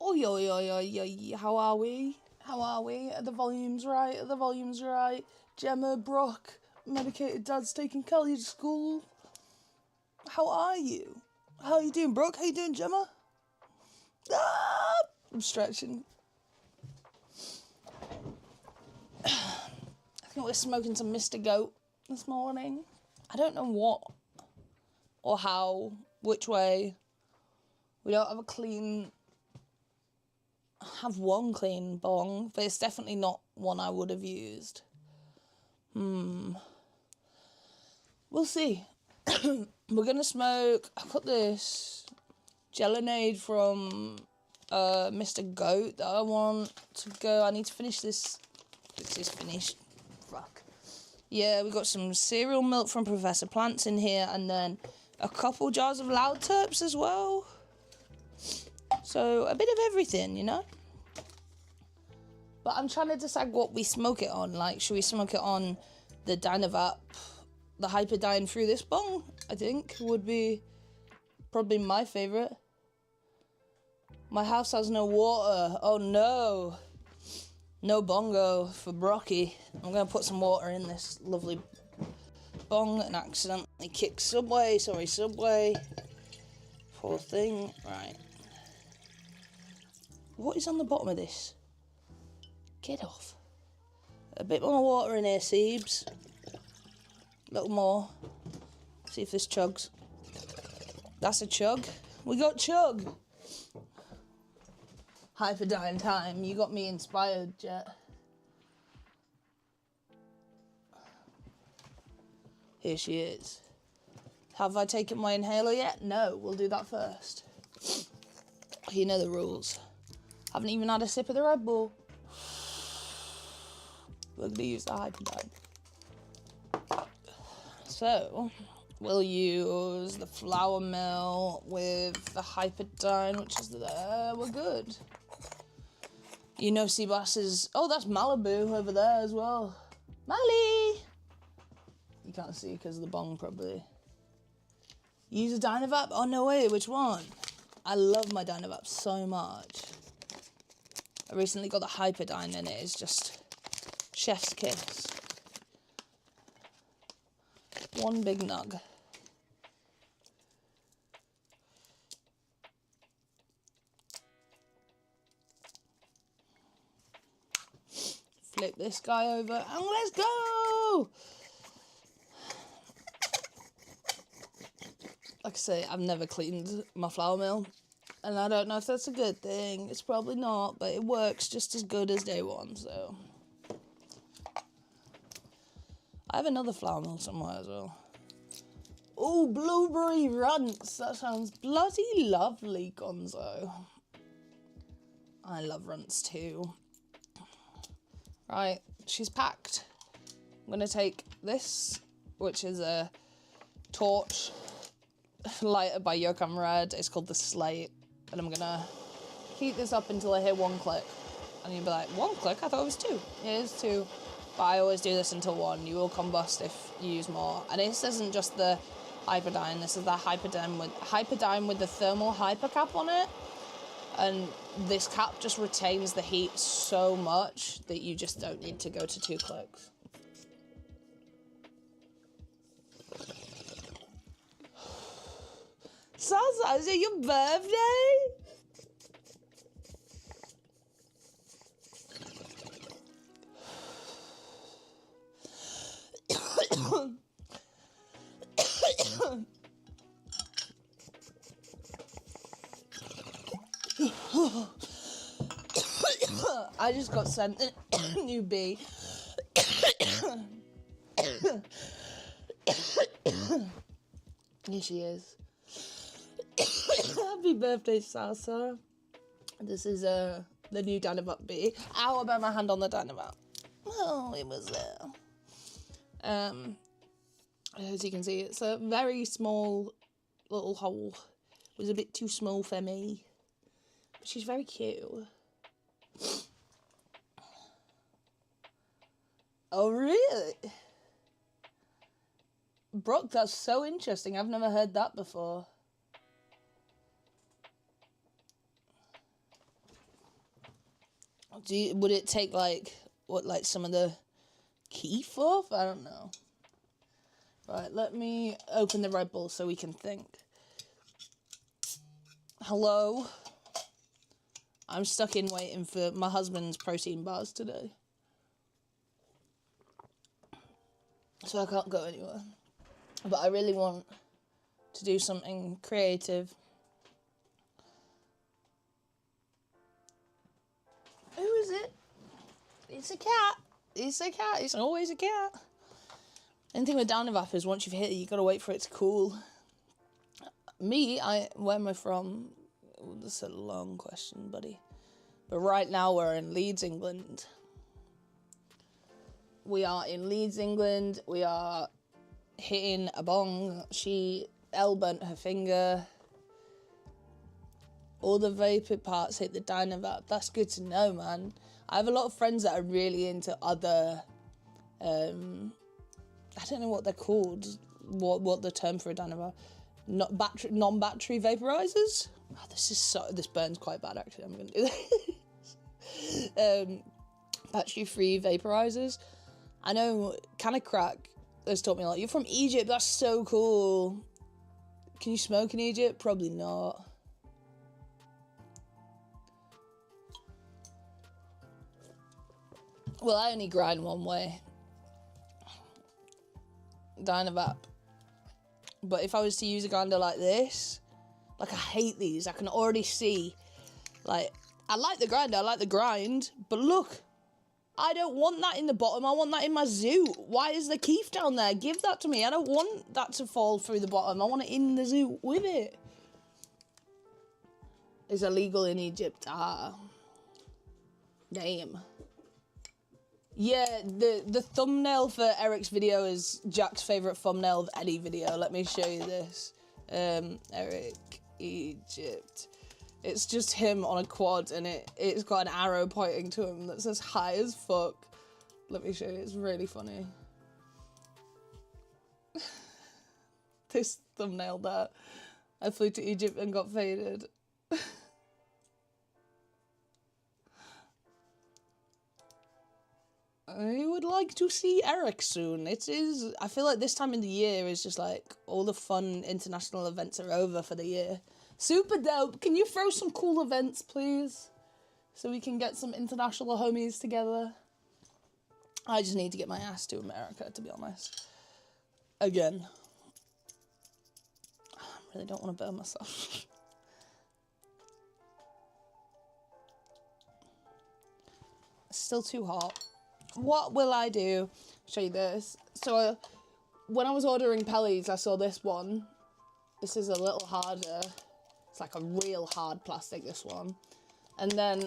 Oi, oi, oi, oi, oi, how are we? How are we? Are the volumes right? Are the volumes right? Gemma, Brock, medicated dad's taking Kelly to school. How are you? How are you doing, Brock? How you doing, Gemma? Ah! I'm stretching. I think we're smoking some Mr. Goat this morning. I don't know what or how, which way. We don't have a clean... I have one clean bong, but it's definitely not one I would have used. We'll see. We're gonna smoke. I got this Gelinade from Mr. Goat that I want to go. I need to finish this. This is finished. Fuck. Yeah, we got some cereal milk from Professor Plants in here, and then a couple jars of Loud Terps as well. So a bit of everything, you know. But I'm trying to decide what we smoke it on. Like, should we smoke it on the Dynavap, the Hyperdyne through this bong? I think would be probably my favourite. My house has no water. Oh no. No bongo for Brocky. I'm going to put some water in this lovely bong and accidentally kick Subway. Sorry, Subway. Poor thing. Right. What is on the bottom of this? Get off. A bit more water in here, Seebs. A little more. See if this chugs. That's a chug. We got chug. Hyperdyne time. You got me inspired, Jet. Here she is. Have I taken my inhaler yet? No, we'll do that first. You know the rules. Haven't even had a sip of the Red Bull. We're going to use the Hyperdyne. So, we'll use the flour mill with the Hyperdyne, which is there. We're good. You know Seabass is... Oh, that's Malibu over there as well. Mali! You can't see because of the bong, probably. Use a Dynavap? Oh, no way. Which one? I love my Dynavap so much. I recently got the Hyperdyne and it is just chef's kiss. One big nug. Flip this guy over and let's go! Like I say, I've never cleaned my flour mill. And I don't know if that's a good thing. It's probably not, but it works just as good as day one, so. I have another flour mill somewhere as well. Oh, blueberry runts. That sounds bloody lovely, Gonzo. I love runts too. Right, she's packed. I'm going to take this, which is a torch lighter by Yokam Red. It's called the Slate. And I'm going to heat this up until I hear one click. And you'll be like, one click? I thought it was two. It is two. But I always do this until one. You will combust if you use more. And this isn't just the Hyperdyne. This is the Hyperdyne with the thermal hyper cap on it. And this cap just retains the heat so much that you just don't need to go to 2 clicks. Salsa, is it your birthday? I just got sent a new bee. Here she is. Happy birthday, Salsa. This is the new Dynavap bee. Ow, I burned my hand on the Dynavap. Oh, it was there. As you can see, it's a very small little hole. It was a bit too small for me. But she's very cute. Oh, really? Brock, that's so interesting. I've never heard that before. Would it take like some of the keef off? I don't know. Right, let me open the Red Bull so we can think. Hello? I'm stuck in waiting for my husband's protein bars today. So I can't go anywhere. But I really want to do something creative. Who is it? It's a cat. It's a cat. It's always a cat. Anything with Dynavap is once you've hit it, you gotta wait for it to cool. Where am I from? Oh, that's a long question, buddy. But right now we're in Leeds, England. We are in Leeds, England. We are hitting a bong. Elle burnt her finger. All the vapor parts hit the Dynavap. That's good to know, man. I have a lot of friends that are really into other, I don't know what they're called, what the term for a Dynavap, non-battery vaporizers. Oh, this burns quite bad actually. I'm gonna do this. Battery-free vaporizers. I know Can of Crack has taught me a lot. You're from Egypt. That's so cool. Can you smoke in Egypt? Probably not. Well, I only grind one way. Dynavap. But if I was to use a grinder like this, like I hate these. I can already see, like, I like the grinder, I like the grind, but look, I don't want that in the bottom, I want that in my zoo. Why is the keef down there? Give that to me. I don't want that to fall through the bottom. I want it in the zoo with it. It's illegal in Egypt. Ah. Damn. Yeah, the thumbnail for Eric's video is Jack's favourite thumbnail of any video. Let me show you this. Eric, Egypt. It's just him on a quad and it's got an arrow pointing to him that says high as fuck. Let me show you, it's really funny. This thumbnail there. I flew to Egypt and got faded. I would like to see Eric soon. It is, I feel like this time in the year is just like all the fun international events are over for the year. Super dope. Can you throw some cool events, please? So we can get some international homies together. I just need to get my ass to America, to be honest. Again. I really don't want to burn myself. It's still too hot. What will I do? Show you this. So when I was ordering Pellies, I saw this one. This is a little harder. It's like a real hard plastic, this one. And then,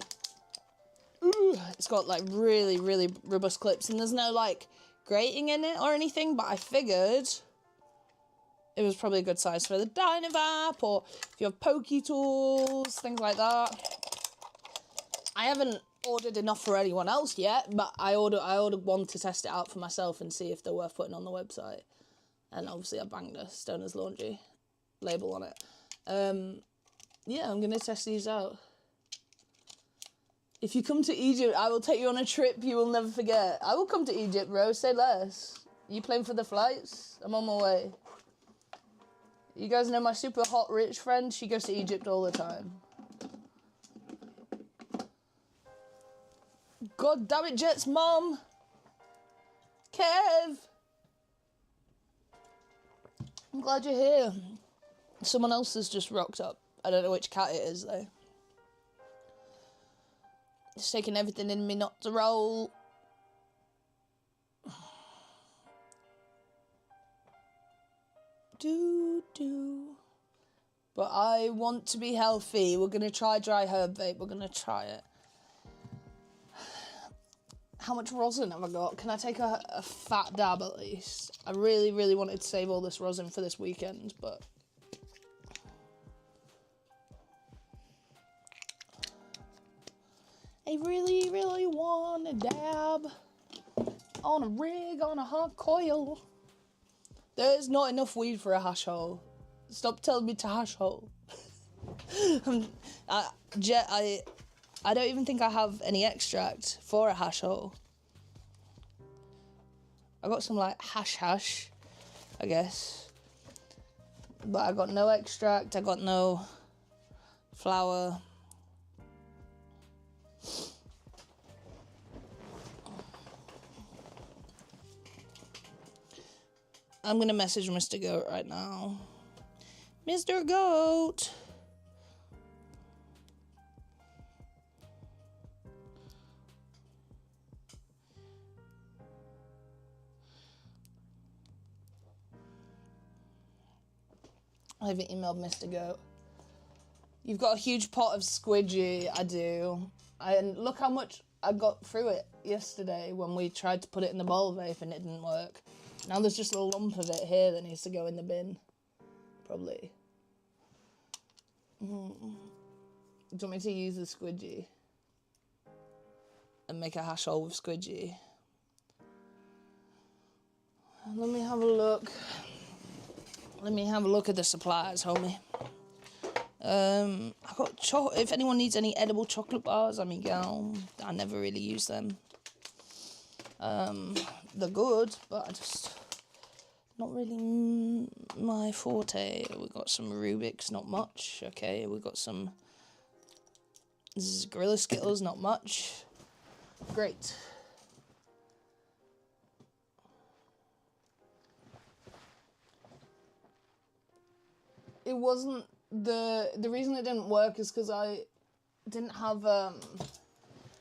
it's got like really, really robust clips. And there's no like grating in it or anything, but I figured it was probably a good size for the Dynavap, or if you have pokey tools, things like that. I haven't ordered enough for anyone else yet, but I ordered one to test it out for myself and see if they're worth putting on the website. And obviously I banged a Stoner's Laundry label on it. Yeah, I'm gonna test these out. If you come to Egypt, I will take you on a trip you will never forget. I will come to Egypt, bro, say less. You playing for the flights? I'm on my way. You guys know my super hot rich friend? She goes to Egypt all the time. God damn it, Jet's mom! Kev! I'm glad you're here. Someone else has just rocked up. I don't know which cat it is, though. It's taking everything in me not to roll. But I want to be healthy. We're going to try dry herb vape. We're going to try it. How much rosin have I got? Can I take a fat dab at least? I really, really wanted to save all this rosin for this weekend, but... I really, really want a dab on a rig, on a hot coil. There's not enough weed for a hash hole. Stop telling me to hash hole. Jet, I don't even think I have any extract for a hash hole. I got some like hash, I guess. But I got no extract, I got no flour. I'm gonna message Mr. Goat right now. Mr. Goat! I haven't emailed Mr. Goat. You've got a huge pot of squidgy, I do. And look how much I got through it yesterday when we tried to put it in the bowl vape and it didn't work. Now there's just a lump of it here that needs to go in the bin. Probably. Do you want me to use the squidgy? And make a hash hole with squidgy? Let me have a look. Let me have a look at the supplies, homie. I got if anyone needs any edible chocolate bars, I mean, I never really use them. They're good, but I just not really my forte. We got some Rubik's, not much. Okay, we got some Gorilla Skittles, not much. Great. It wasn't the reason it didn't work is because I didn't have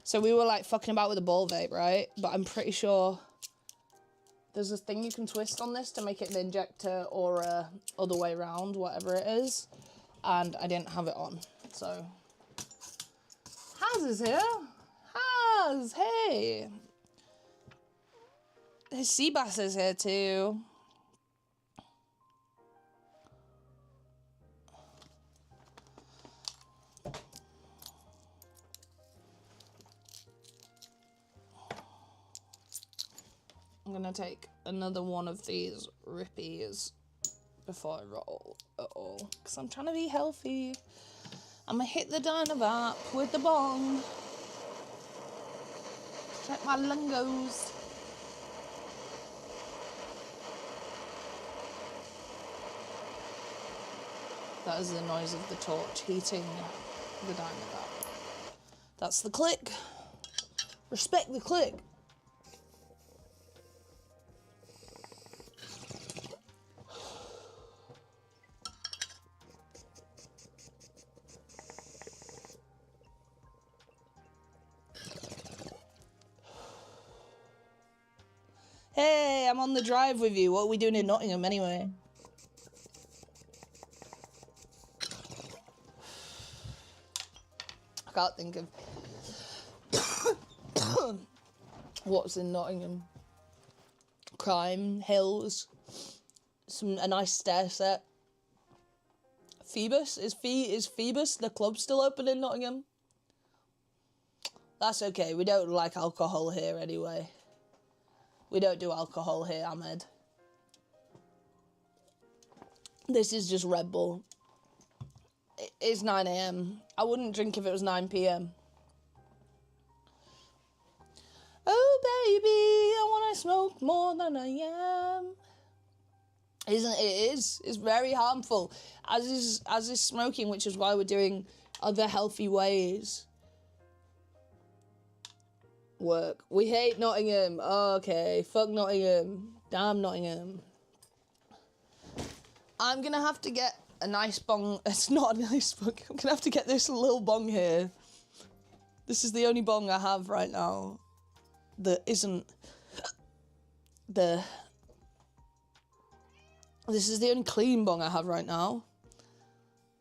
so we were like fucking about with the ball vape, right? But I'm pretty sure there's a thing you can twist on this to make it an injector or a other way around, whatever it is, and I didn't have it on. So Haz is here. Haz, hey. His sea bass is here too. I'm gonna take another one of these rippies before I roll at all, because I'm trying to be healthy. I'm gonna hit the Dynavap with the bong. Check my lungos. That is the noise of the torch heating the Dynavap. That's the click. Respect the click. Hey, I'm on the drive with you. What are we doing in Nottingham anyway? I can't think of what's in Nottingham. Crime, hills, a nice stair set. Phoebus? Is Phoebus the club still open in Nottingham? That's okay. We don't like alcohol here anyway. We don't do alcohol here, Ahmed. This is just Red Bull. It's 9 AM. I wouldn't drink if it was 9 PM. Oh, baby, I want to smoke more than I am. Isn't it? It's very harmful. As is smoking, which is why we're doing other healthy ways. Work. We hate Nottingham. Okay, fuck Nottingham. Damn Nottingham. I'm gonna have to get a nice bong. It's not a nice bong. I'm gonna have to get this little bong here. This is the only bong I have right now that isn't the... This is the only clean bong I have right now.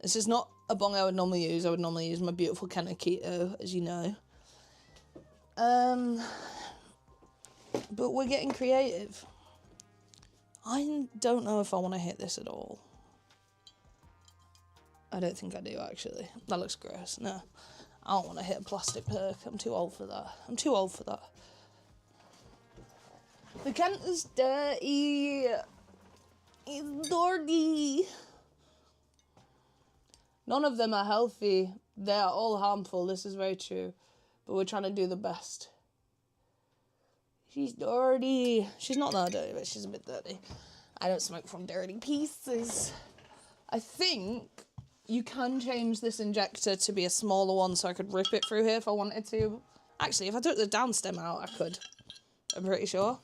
This is not a bong I would normally use. I would normally use my beautiful Kenna Keto, as you know. But we're getting creative. I don't know if I want to hit this at all. I don't think I do, actually. That looks gross. No. I don't want to hit a plastic perk. I'm too old for that. I'm too old for that. The Kent is dirty. It's dirty. None of them are healthy. They are all harmful, this is very true. But we're trying to do the best. She's dirty. She's not that dirty, but she's a bit dirty. I don't smoke from dirty pieces. I think you can change this injector to be a smaller one so I could rip it through here if I wanted to. Actually, if I took the down stem out, I could. I'm pretty sure.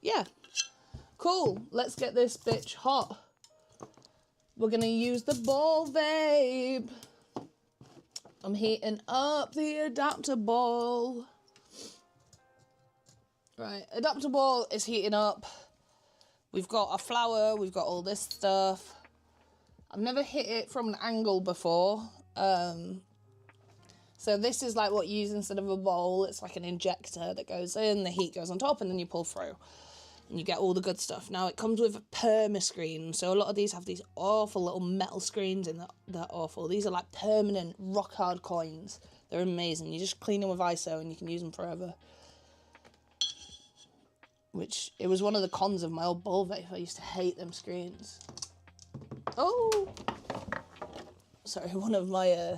Yeah. Cool. Let's get this bitch hot. We're going to use the ball vape. I'm heating up the adapter ball. Right, adapter ball is heating up. We've got a flower, we've got all this stuff. I've never hit it from an angle before. So this is like what you use instead of a bowl. It's like an injector that goes in, the heat goes on top, and then you pull through. And you get all the good stuff. Now, it comes with a perma screen. So a lot of these have these awful little metal screens in that. They're awful. These are like permanent, rock-hard coins. They're amazing. You just clean them with ISO and you can use them forever. Which, it was one of the cons of my old ball vape. I used to hate them screens. Oh! Sorry, one of my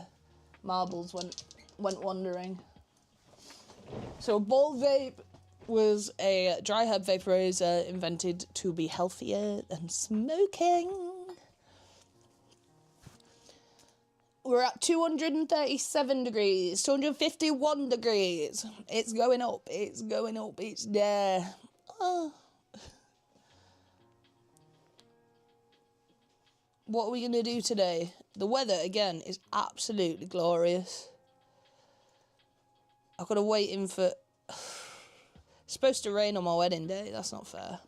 marbles went wandering. So a ball vape was a dry herb vaporizer invented to be healthier than smoking. We're at 237 degrees, 251 degrees. It's going up, it's going up, it's there. Oh. What are we going to do today? The weather, again, is absolutely glorious. I've got to wait in for... It's supposed to rain on my wedding day. That's not fair.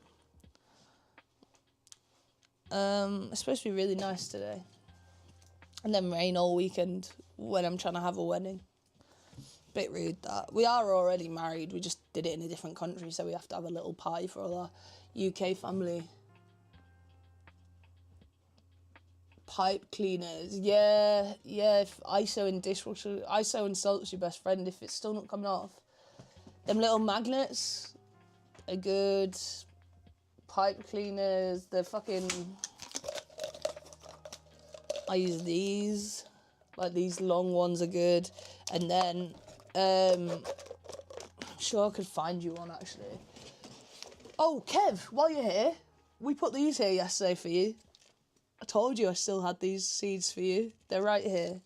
It's supposed to be really nice today. And then rain all weekend when I'm trying to have a wedding. Bit rude, that. We are already married. We just did it in a different country, so we have to have a little party for all our UK family. Pipe cleaners. Yeah. If ISO and dishwasher... ISO and salt's your best friend if it's still not coming off. Them little magnets are good. Pipe cleaners, they're fucking... I use these. Like, these long ones are good. And then, I'm sure I could find you one, actually. Oh, Kev, while you're here, we put these here yesterday for you. I told you I still had these seeds for you. They're right here.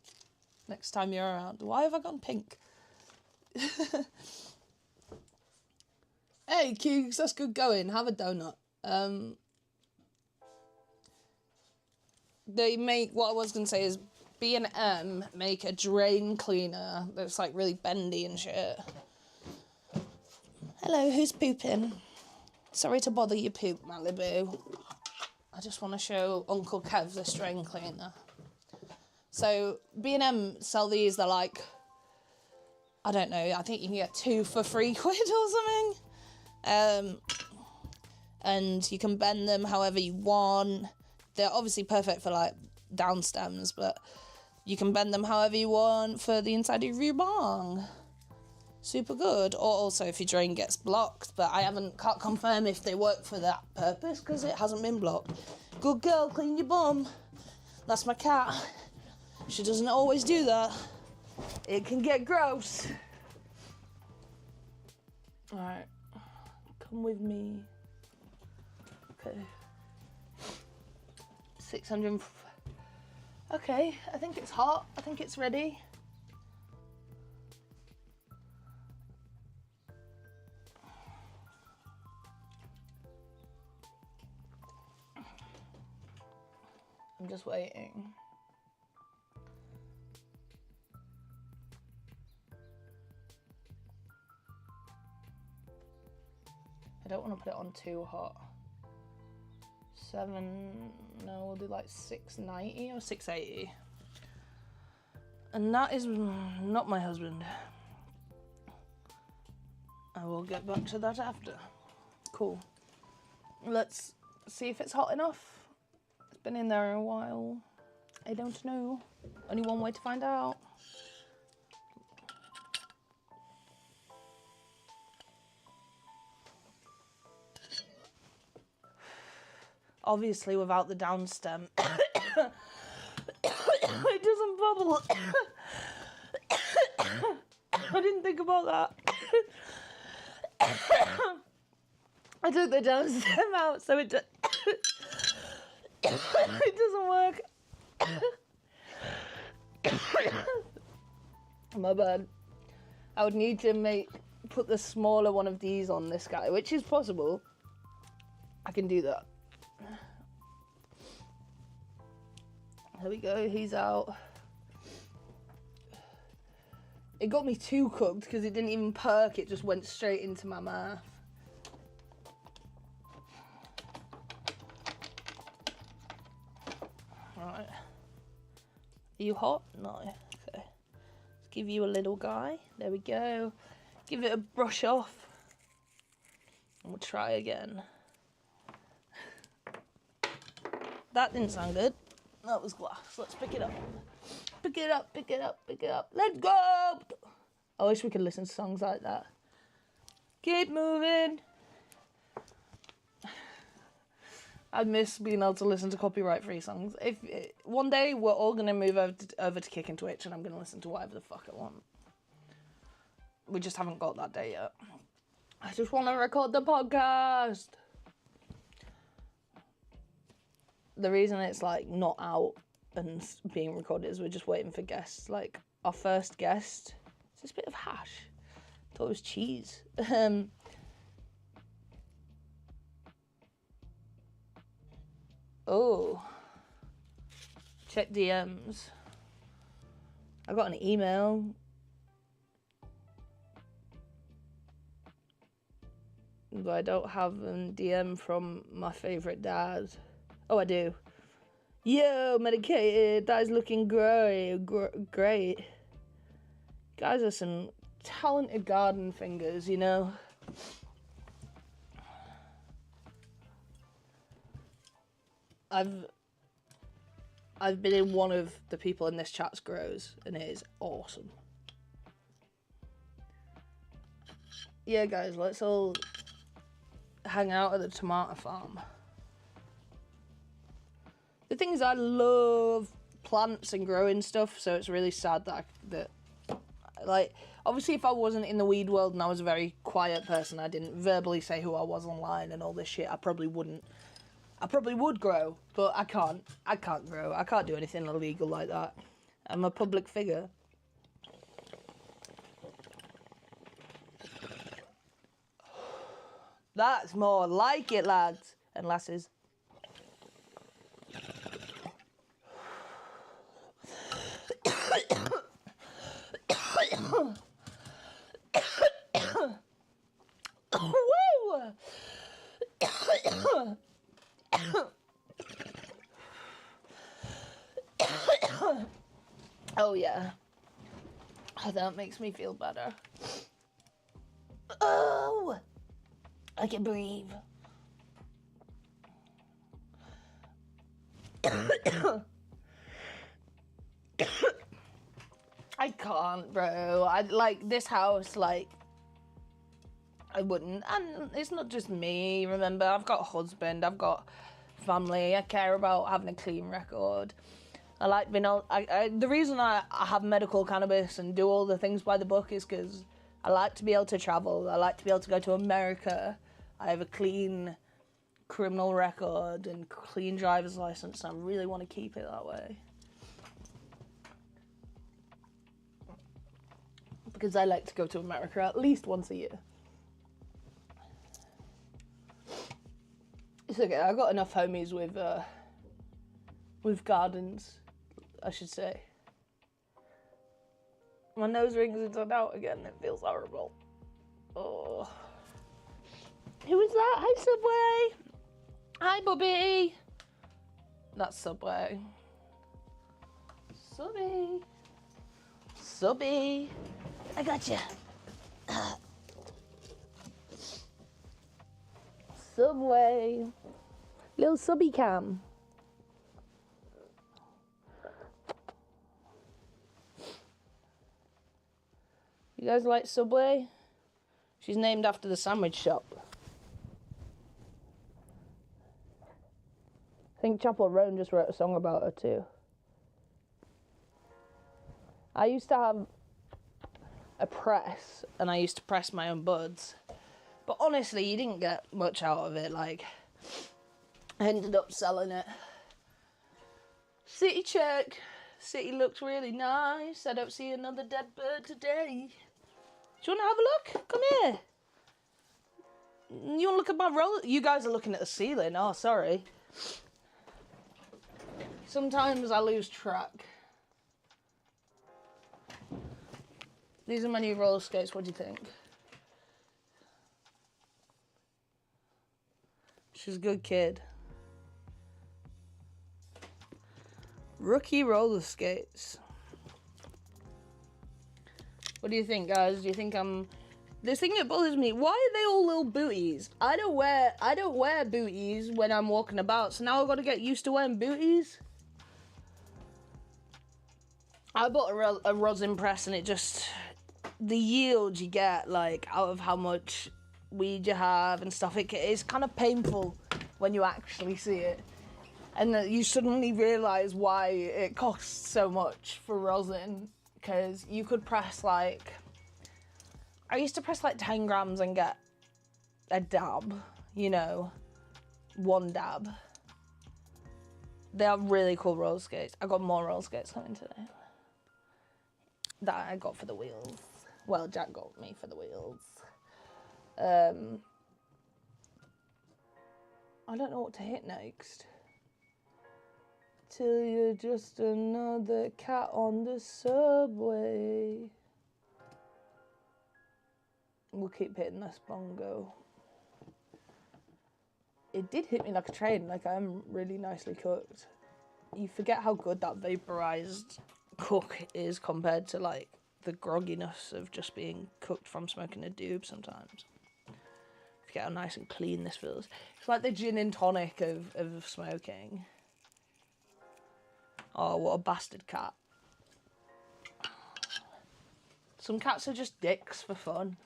Next time you're around. Why have I gone pink? Hey, Cukes, that's good going. Have a donut. They make, what I was going to say is B&M make a drain cleaner that's like really bendy and shit. Hello, who's pooping? Sorry to bother you, poop, Malibu. I just want to show Uncle Kev this drain cleaner. So B&M sell these, they're like, I don't know, I think you can get 2 for £3 or something. And you can bend them however you want. They're obviously perfect for like down stems, but you can bend them however you want for the inside of your bong. Super good. Or also if your drain gets blocked, but can't confirm if they work for that purpose because it hasn't been blocked. Good girl, clean your bum. That's my cat. She doesn't always do that. It can get gross. Alright. Come with me. Okay. 600. Okay, I think it's hot. I think it's ready. I'm just waiting. I don't want to put it on too hot. 7, no, we'll do like 690 or 680. And that is not my husband. I will get back to that after. Cool. Let's see if it's hot enough. It's been in there a while. I don't know. Only one way to find out. Obviously, without the down stem, it doesn't bubble. I didn't think about that. I took the down stem out, so it doesn't work. My bad. I would need to put the smaller one of these on this guy, which is possible. I can do that. There we go, he's out. It got me too cooked because it didn't even perk, it just went straight into my mouth. Right. Are you hot? No. Okay. Let's give you a little guy. There we go. Give it a brush off. And we'll try again. That didn't sound good. That was glass. Let's pick it up. Pick it up, pick it up, pick it up. Let's go! I wish we could listen to songs like that. Keep moving. I miss being able to listen to copyright-free songs. One day we're all gonna move over to Kick and Twitch, and I'm gonna listen to whatever the fuck I want. We just haven't got that day yet. I just want to record the podcast. The reason it's like not out and being recorded is we're just waiting for guests. Like our first guest, it's this bit of hash. I thought it was cheese. Oh, check DMs. I got an email. But I don't have a DM from my favourite dad. Oh, I do. Yo, medicated. That is looking great. Great. Guys are some talented garden fingers, you know. I've been in one of the people in this chat's grows, and it is awesome. Yeah, guys, let's all hang out at the tomato farm. The thing is, I love plants and growing stuff, so it's really sad that like, obviously if I wasn't in the weed world and I was a very quiet person, I didn't verbally say who I was online and all this shit, I probably wouldn't. I probably would grow, but I can't. I can't grow. I can't do anything illegal like that. I'm a public figure. That's more like it, lads and lasses. Woo! Oh yeah. Oh, that makes me feel better. Oh! I can breathe. I can't, bro. I like this house, like I wouldn't. And it's not just me, remember, I've got a husband, I've got family, I care about having a clean record. I like being able, the reason I have medical cannabis and do all the things by the book is because I like to be able to travel. I like to be able to go to America. I have a clean criminal record and clean driver's license, and I really want to keep it that way. Because I like to go to America at least once a year. It's okay, I've got enough homies with gardens, I should say. My nose rings inside out again, it feels horrible. Oh. Who is that? Hi, Subway. Hi, Bobby. That's Subway. Subby. Subby. I gotcha. Subway. Little subby cam. You guys like Subway? She's named after the sandwich shop. I think Chapel Roan just wrote a song about her too. I used to have a press, and I used to press my own buds. But honestly, you didn't get much out of it. Like, I ended up selling it. City check. City looks really nice. I don't see another dead bird today. Do you want to have a look? Come here. You want to look at my roll? You guys are looking at the ceiling. Oh, sorry. Sometimes I lose track. These are my new roller skates. What do you think? She's a good kid. Rookie roller skates. What do you think, guys? Do you think I'm... This thing that bothers me, why are they all little booties? I don't wear booties when I'm walking about, so now I've got to get used to wearing booties. I bought a rosin press, and it just... The yield you get, like, out of how much weed you have and stuff, it's kind of painful when you actually see it. And that you suddenly realise why it costs so much for rosin. Because you could press, like... I used to press, like, 10 grams and get a dab, you know. One dab. They are really cool roller skates. I got more roller skates coming today. That I got for the wheels. Well, Jack got me for the wheels. I don't know what to hit next. Till you're just another cat on the subway. We'll keep hitting this bongo. It did hit me like a train, like I'm really nicely cooked. You forget how good that vaporized cook is compared to like the grogginess of just being cooked from smoking a doob sometimes. Forget how nice and clean this feels. It's like the gin and tonic of smoking. Oh, what a bastard cat. Some cats are just dicks for fun.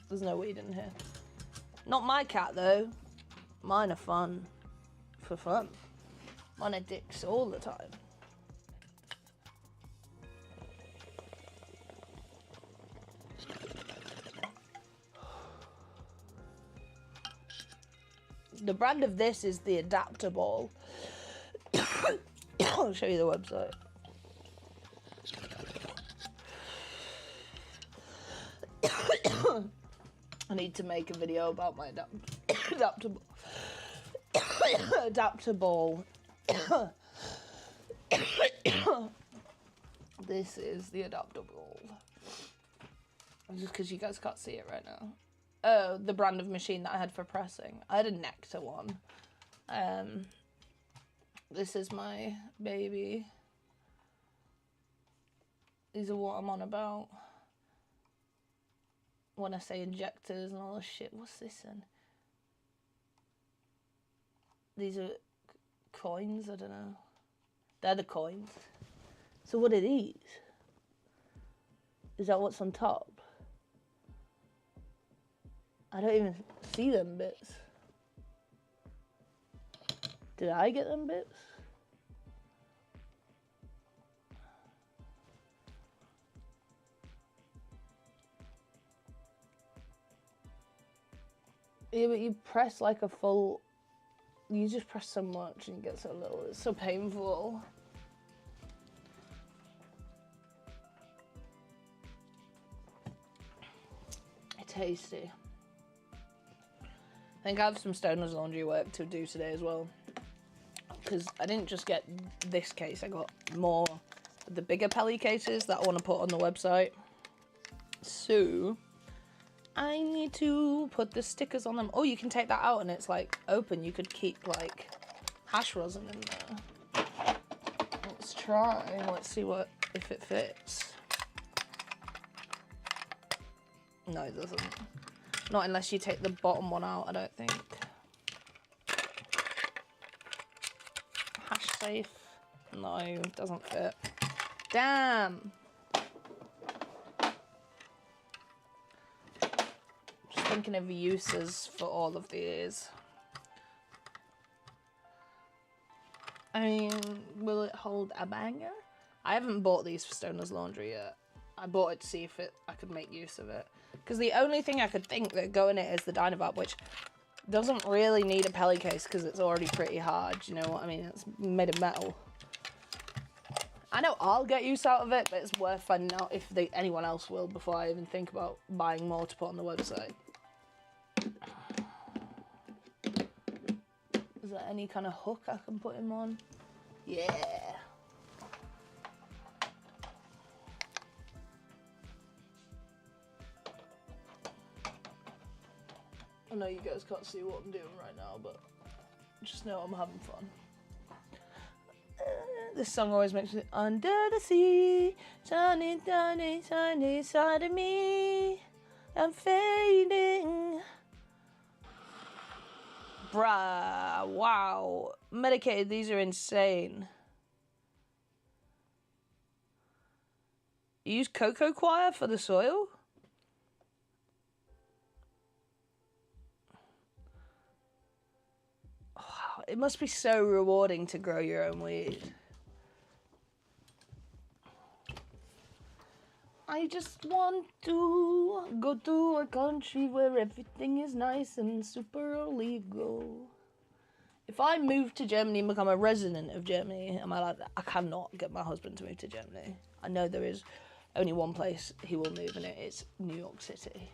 There's no weed in here. Not my cat, though. Mine are fun. For fun. Mine are dicks all the time. The brand of this is the Adaptable. I'll show you the website. I need to make a video about my adaptable. Adaptable. This is the Adaptable. Just because you guys can't see it right now. Oh, the brand of machine that I had for pressing. I had a Nectar one. This is my baby. These are what I'm on about. When I say injectors and all this shit. What's this in? These are coins? I don't know. They're the coins. So what are these? Is that what's on top? I don't even see them bits. Did I get them bits? Yeah, but you press like a full... You just press so much and you get so little. It's so painful. Tasty. I think I have some Stoner's laundry work to do today as well. Because I didn't just get this case, I got more of the bigger Pelly cases that I want to put on the website. So... I need to put the stickers on them. Oh, you can take that out and it's like open. You could keep like hash rosin in there. Let's try. Let's see if it fits. No, it doesn't. Not unless you take the bottom one out, I don't think. Hash safe. No, it doesn't fit. Damn. Thinking of uses for all of these. I mean, will it hold a banger? I haven't bought these for Stoner's Laundry yet. I bought it to see if I could make use of it. Because the only thing I could think that go in it is the Dynavap, which doesn't really need a pelly case because it's already pretty hard. You know what I mean? It's made of metal. I know I'll get use out of it, but it's worth finding out if anyone else will before I even think about buying more to put on the website. Is there any kind of hook I can put him on? Yeah. I know you guys can't see what I'm doing right now, but just know I'm having fun. This song always makes me under the sea, tiny, tiny, tiny side of me. I'm fading. Bruh, wow. Medicated, these are insane. You use cocoa coir for the soil? Oh, it must be so rewarding to grow your own weed. I just want to go to a country where everything is nice and super illegal. If I move to Germany and become a resident of Germany, am I like that? I cannot get my husband to move to Germany. I know there is only one place he will move, and it's New York City.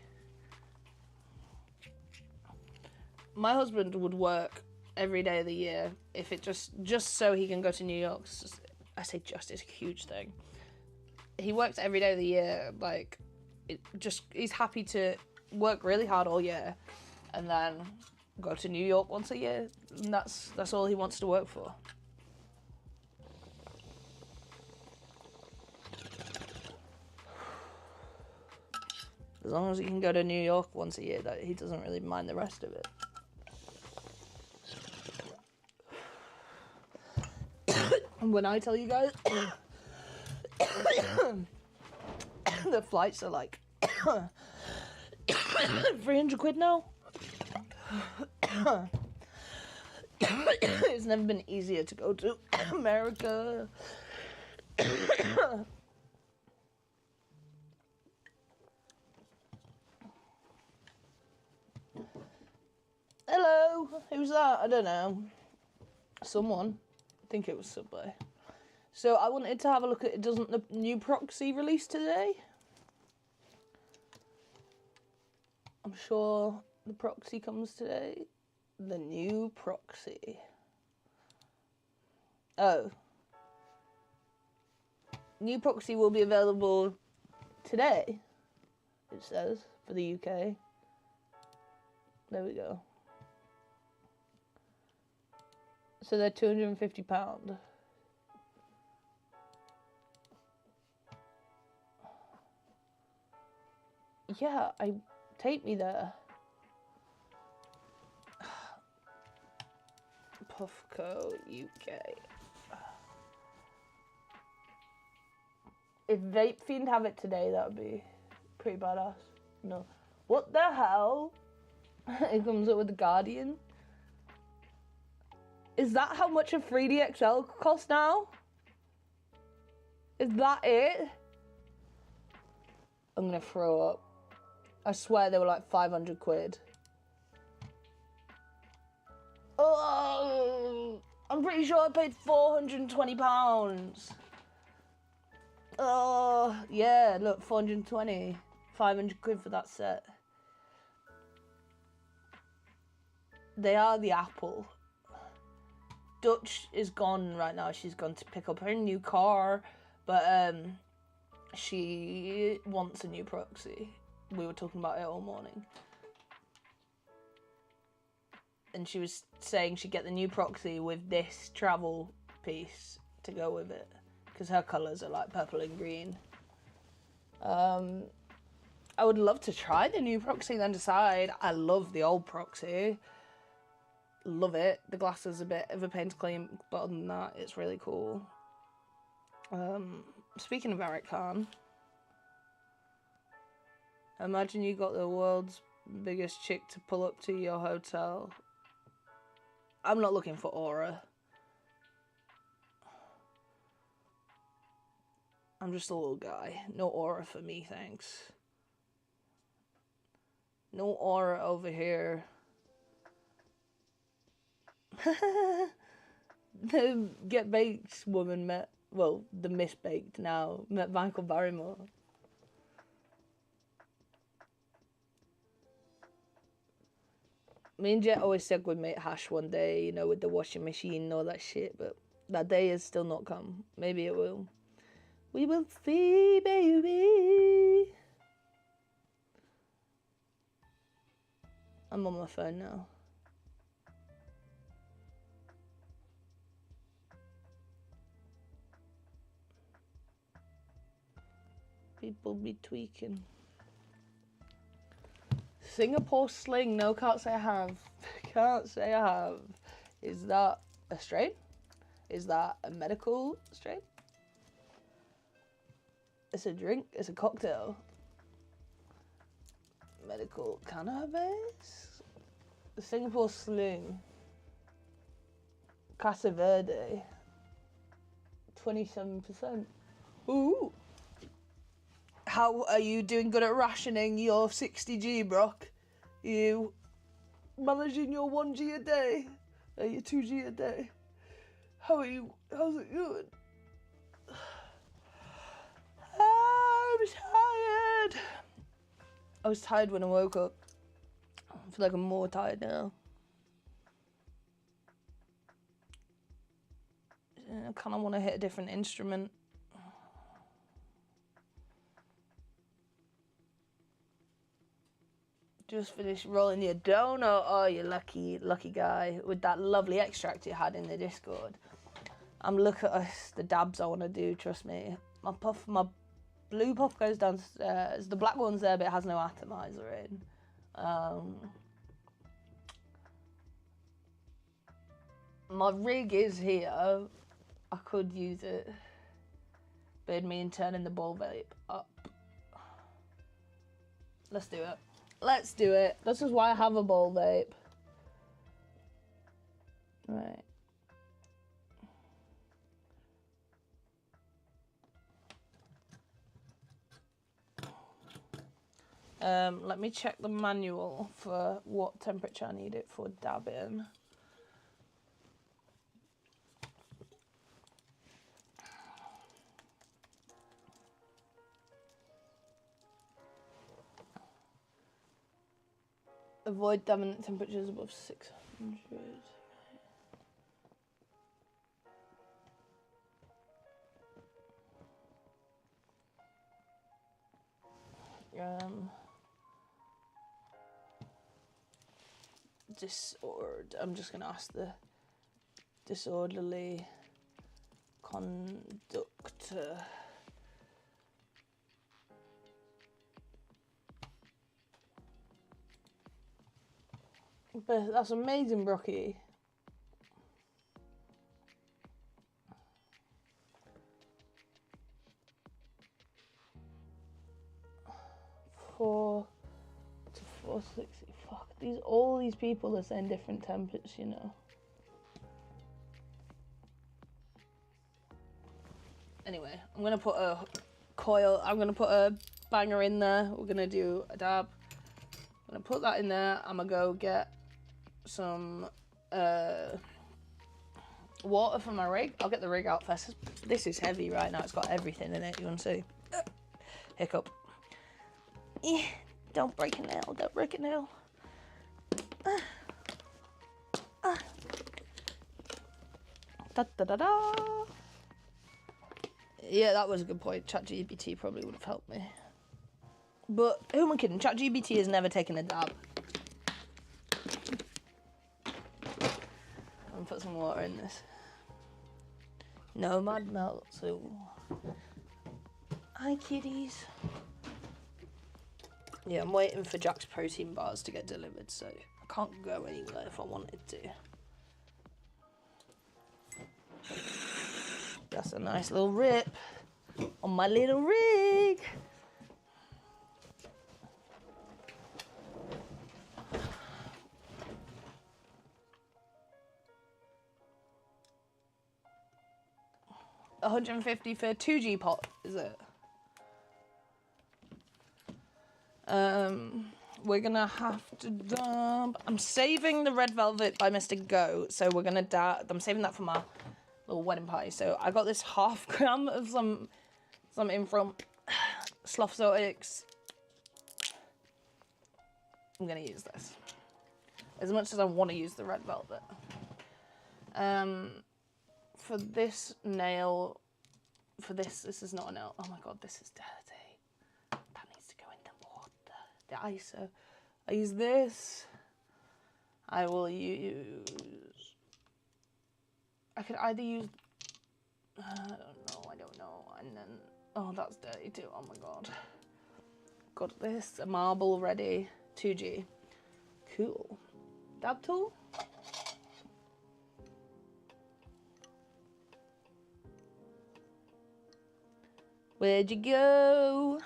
My husband would work every day of the year if it just so he can go to New York. I say just, it's a huge thing. He works every day of the year, like, he's happy to work really hard all year and then go to New York once a year, and that's all he wants to work for. As long as he can go to New York once a year, that he doesn't really mind the rest of it. And when I tell you guys the flights are like 300 quid now. It's never been easier to go to America. Hello, who's that? I don't know. Someone. I think it was Subway. So I wanted to have a look at, doesn't the new Proxy release today? I'm sure the Proxy comes today. The new Proxy. Oh. New Proxy will be available today, it says, for the UK. There we go. So they're £250. Yeah, take me there. Puffco UK. If Vape Fiend have it today, that would be pretty badass. No. What the hell? It comes up with the Guardian. Is that how much a 3DXL costs now? Is that it? I'm gonna throw up. I swear they were like 500 quid. Oh, I'm pretty sure I paid £420. Oh, yeah, look, 420. 500 quid for that set. They are the Apple. Dutch is gone right now. She's gone to pick up her new car, but she wants a new Proxy. We were talking about it all morning. And she was saying she'd get the new Proxy with this travel piece to go with it, because her colours are like purple and green. I would love to try the new Proxy, then decide. I love the old Proxy. Love it. The glass is a bit of a pain to clean, but other than that, it's really cool. Speaking of Eric Khan, imagine you got the world's biggest chick to pull up to your hotel. I'm not looking for Aura. I'm just a little guy. No aura for me, thanks. No aura over here. The Get Baked woman met, well, the Miss Baked now, met Michael Barrymore. Me and Jet always said we'd make hash one day, you know, with the washing machine and all that shit, but that day has still not come. Maybe it will. We will see, baby. I'm on my phone now. People be tweaking. Singapore sling. No, can't say I have. Can't say I have. Is that a strain? Is that a medical strain? It's a drink. It's a cocktail. Medical cannabis. The Singapore sling. Casa Verde. 27%. Ooh. How are you doing good at rationing your 60G, Brock? You managing your 1G a day? Your 2G a day? How are you? How's it going? I'm tired. I was tired when I woke up. I feel like I'm more tired now. I kind of want to hit a different instrument. Just finished rolling your donut. Oh, you lucky guy with that lovely extract you had in the Discord. Look at us, the dabs I want to do. Trust me. My blue puff goes downstairs. The black one's there, but it has no atomizer in. My rig is here. I could use it, but it'd mean turning the ball vape up. Let's do it. Let's do it. This is why I have a ball vape. Right. Let me check the manual for what temperature I need it for dabbing. Avoid dabbing at temperatures above 600. I'm just gonna ask the disorderly conductor. But that's amazing, Brocky. Four to 460. Fuck. All these people are saying different temperatures, you know. Anyway, I'm gonna put a coil. I'm gonna put a banger in there. We're gonna do a dab. I'm gonna put that in there. I'm gonna go get some water for my rig. I'll get the rig out first. This is heavy right now. It's got everything in it. You want to see? Hiccup. Don't break a nail. Don't break a nail. Da da da da. Yeah, that was a good point. ChatGPT probably would have helped me. But who am I kidding? ChatGPT has never taken a dab. I'm gonna put some water in this. Nomad melts. So, hi kitties. Yeah, I'm waiting for Jack's protein bars to get delivered, so I can't go anywhere if I wanted to. That's a nice little rip on my little rig. 150 for 2G pot, is it? We're gonna have to dump. I'm saving the red velvet by Mr. Goat, so we're gonna I'm saving that for my little wedding party. So I got this half gram of something from Sloth Exotics. I'm gonna use this as much as I want to use the red velvet. For this nail, this is not a nail. Oh my god, this is dirty. That needs to go in the water. The ISO. I use this. I will use. I could either use. I don't know. And then, oh, that's dirty too. Oh my god. Got this, a marble ready. 2G. Cool. Dab tool. Where'd you go?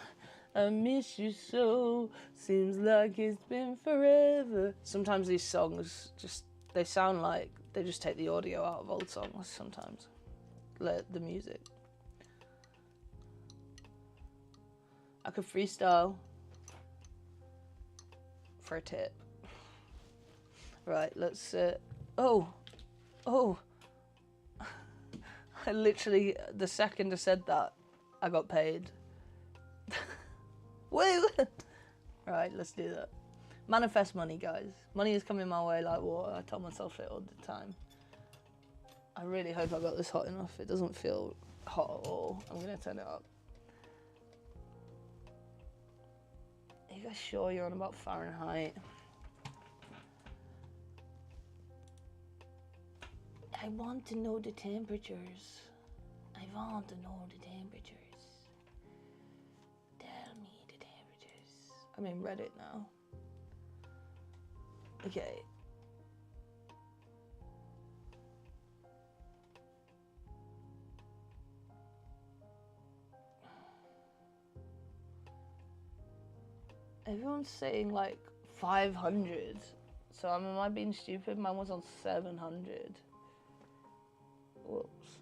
I miss you so. Seems like it's been forever. Sometimes these songs they sound like they just take the audio out of old songs sometimes. The music. I could freestyle for a tip. Right, let's oh. I literally, the second I said that, I got paid. Woo! Right, let's do that. Manifest money, guys. Money is coming my way like water. I tell myself it all the time. I really hope I got this hot enough. It doesn't feel hot at all. I'm gonna turn it up. Are you guys sure you're on about Fahrenheit? I want to know the temperatures. I want to know the temperatures. Tell me the temperatures. I'm in Reddit now. Okay. Everyone's saying like 500. So am I being stupid? Mine was on 700. Whoops.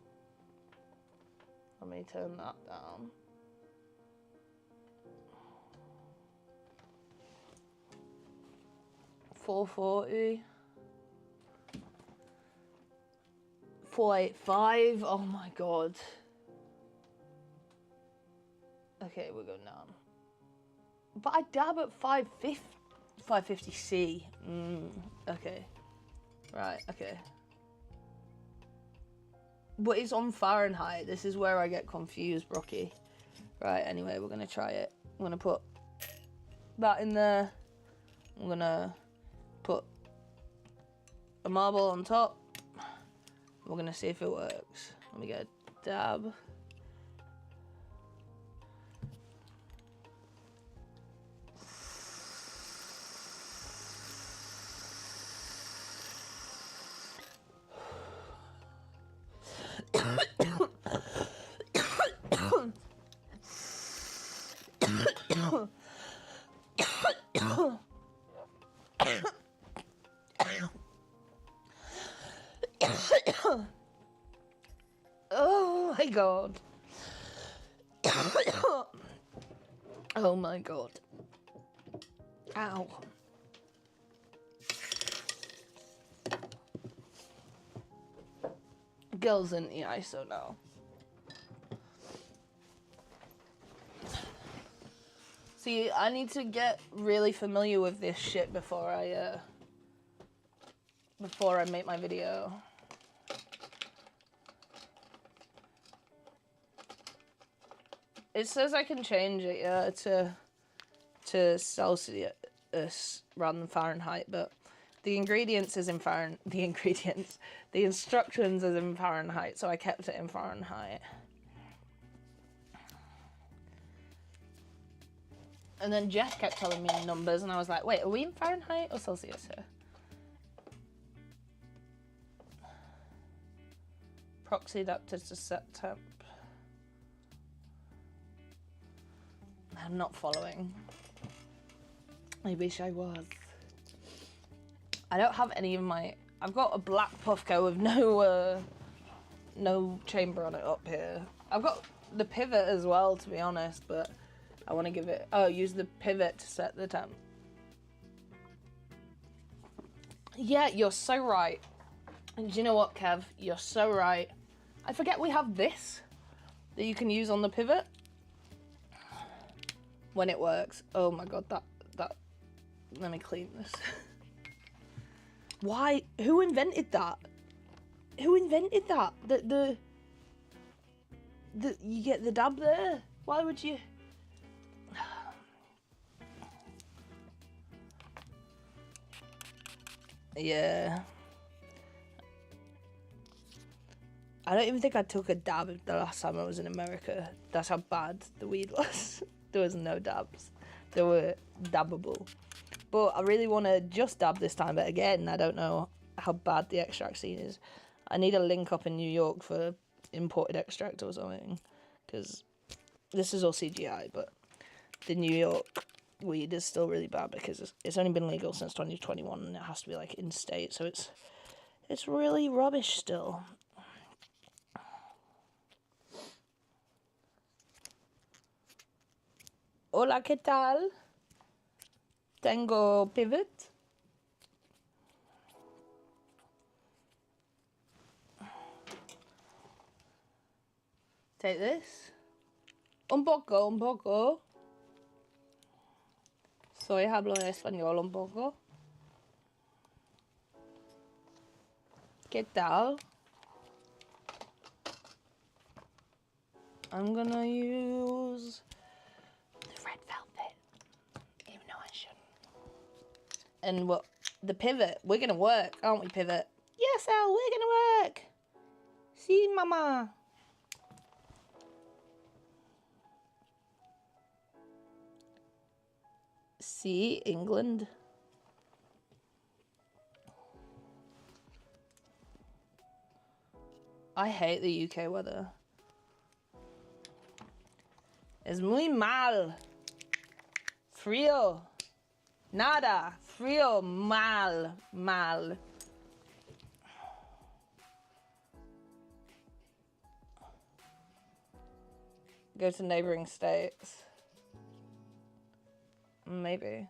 Let me turn that down. $440. 485. Oh my god. Okay, we're going down. But I dab at 550. 550C. Okay. Right, okay. But it's on Fahrenheit. This is where I get confused, Brocky. Right, anyway, we're going to try it. I'm going to put that in there. I'm going to put a marble on top. We're going to see if it works. Let me get a dab. Oh my god. Oh my god. Ow. Girls in the ISO now. See, I need to get really familiar with this shit before I make my video. It says I can change it, yeah, to Celsius rather than Fahrenheit, but the instructions is in Fahrenheit, so I kept it in Fahrenheit. And then Jeff kept telling me numbers, and I was like, wait, are we in Fahrenheit or Celsius here? Proxy adapter to set temp. I'm not following. I wish I was. I don't have any of my... I've got a black Puffco with no chamber on it up here. I've got the pivot as well, to be honest, but I want to give it... Oh, use the pivot to set the temp. Yeah, you're so right. And do you know what, Kev? You're so right. I forget we have this that you can use on the pivot when it works. Oh my god, that... Let me clean this. Why? Who invented that? Who invented that? The you get the dab there. Why would you? Yeah. I don't even think I took a dab the last time I was in America. That's how bad the weed was. There was no dabs. They were dabbable. But I really want to just dab this time. But again, I don't know how bad the extract scene is. I need a link up in New York for imported extract or something. Because this is all CGI, but the New York weed is still really bad because it's only been legal since 2021 and it has to be like in state. So it's really rubbish still. Hola, ¿qué tal? Tengo pivot. Take this. Un poco. Soy hablo en español un poco. ¿Qué tal? I'm gonna use the red velvet, even though I shouldn't. And what? The pivot. We're gonna work, aren't we, pivot? Yes, Al, we're gonna work. See, mama. See, England. I hate the UK weather. Es muy mal. Frío. Nada. Frío. Mal. Go to neighboring states. Maybe.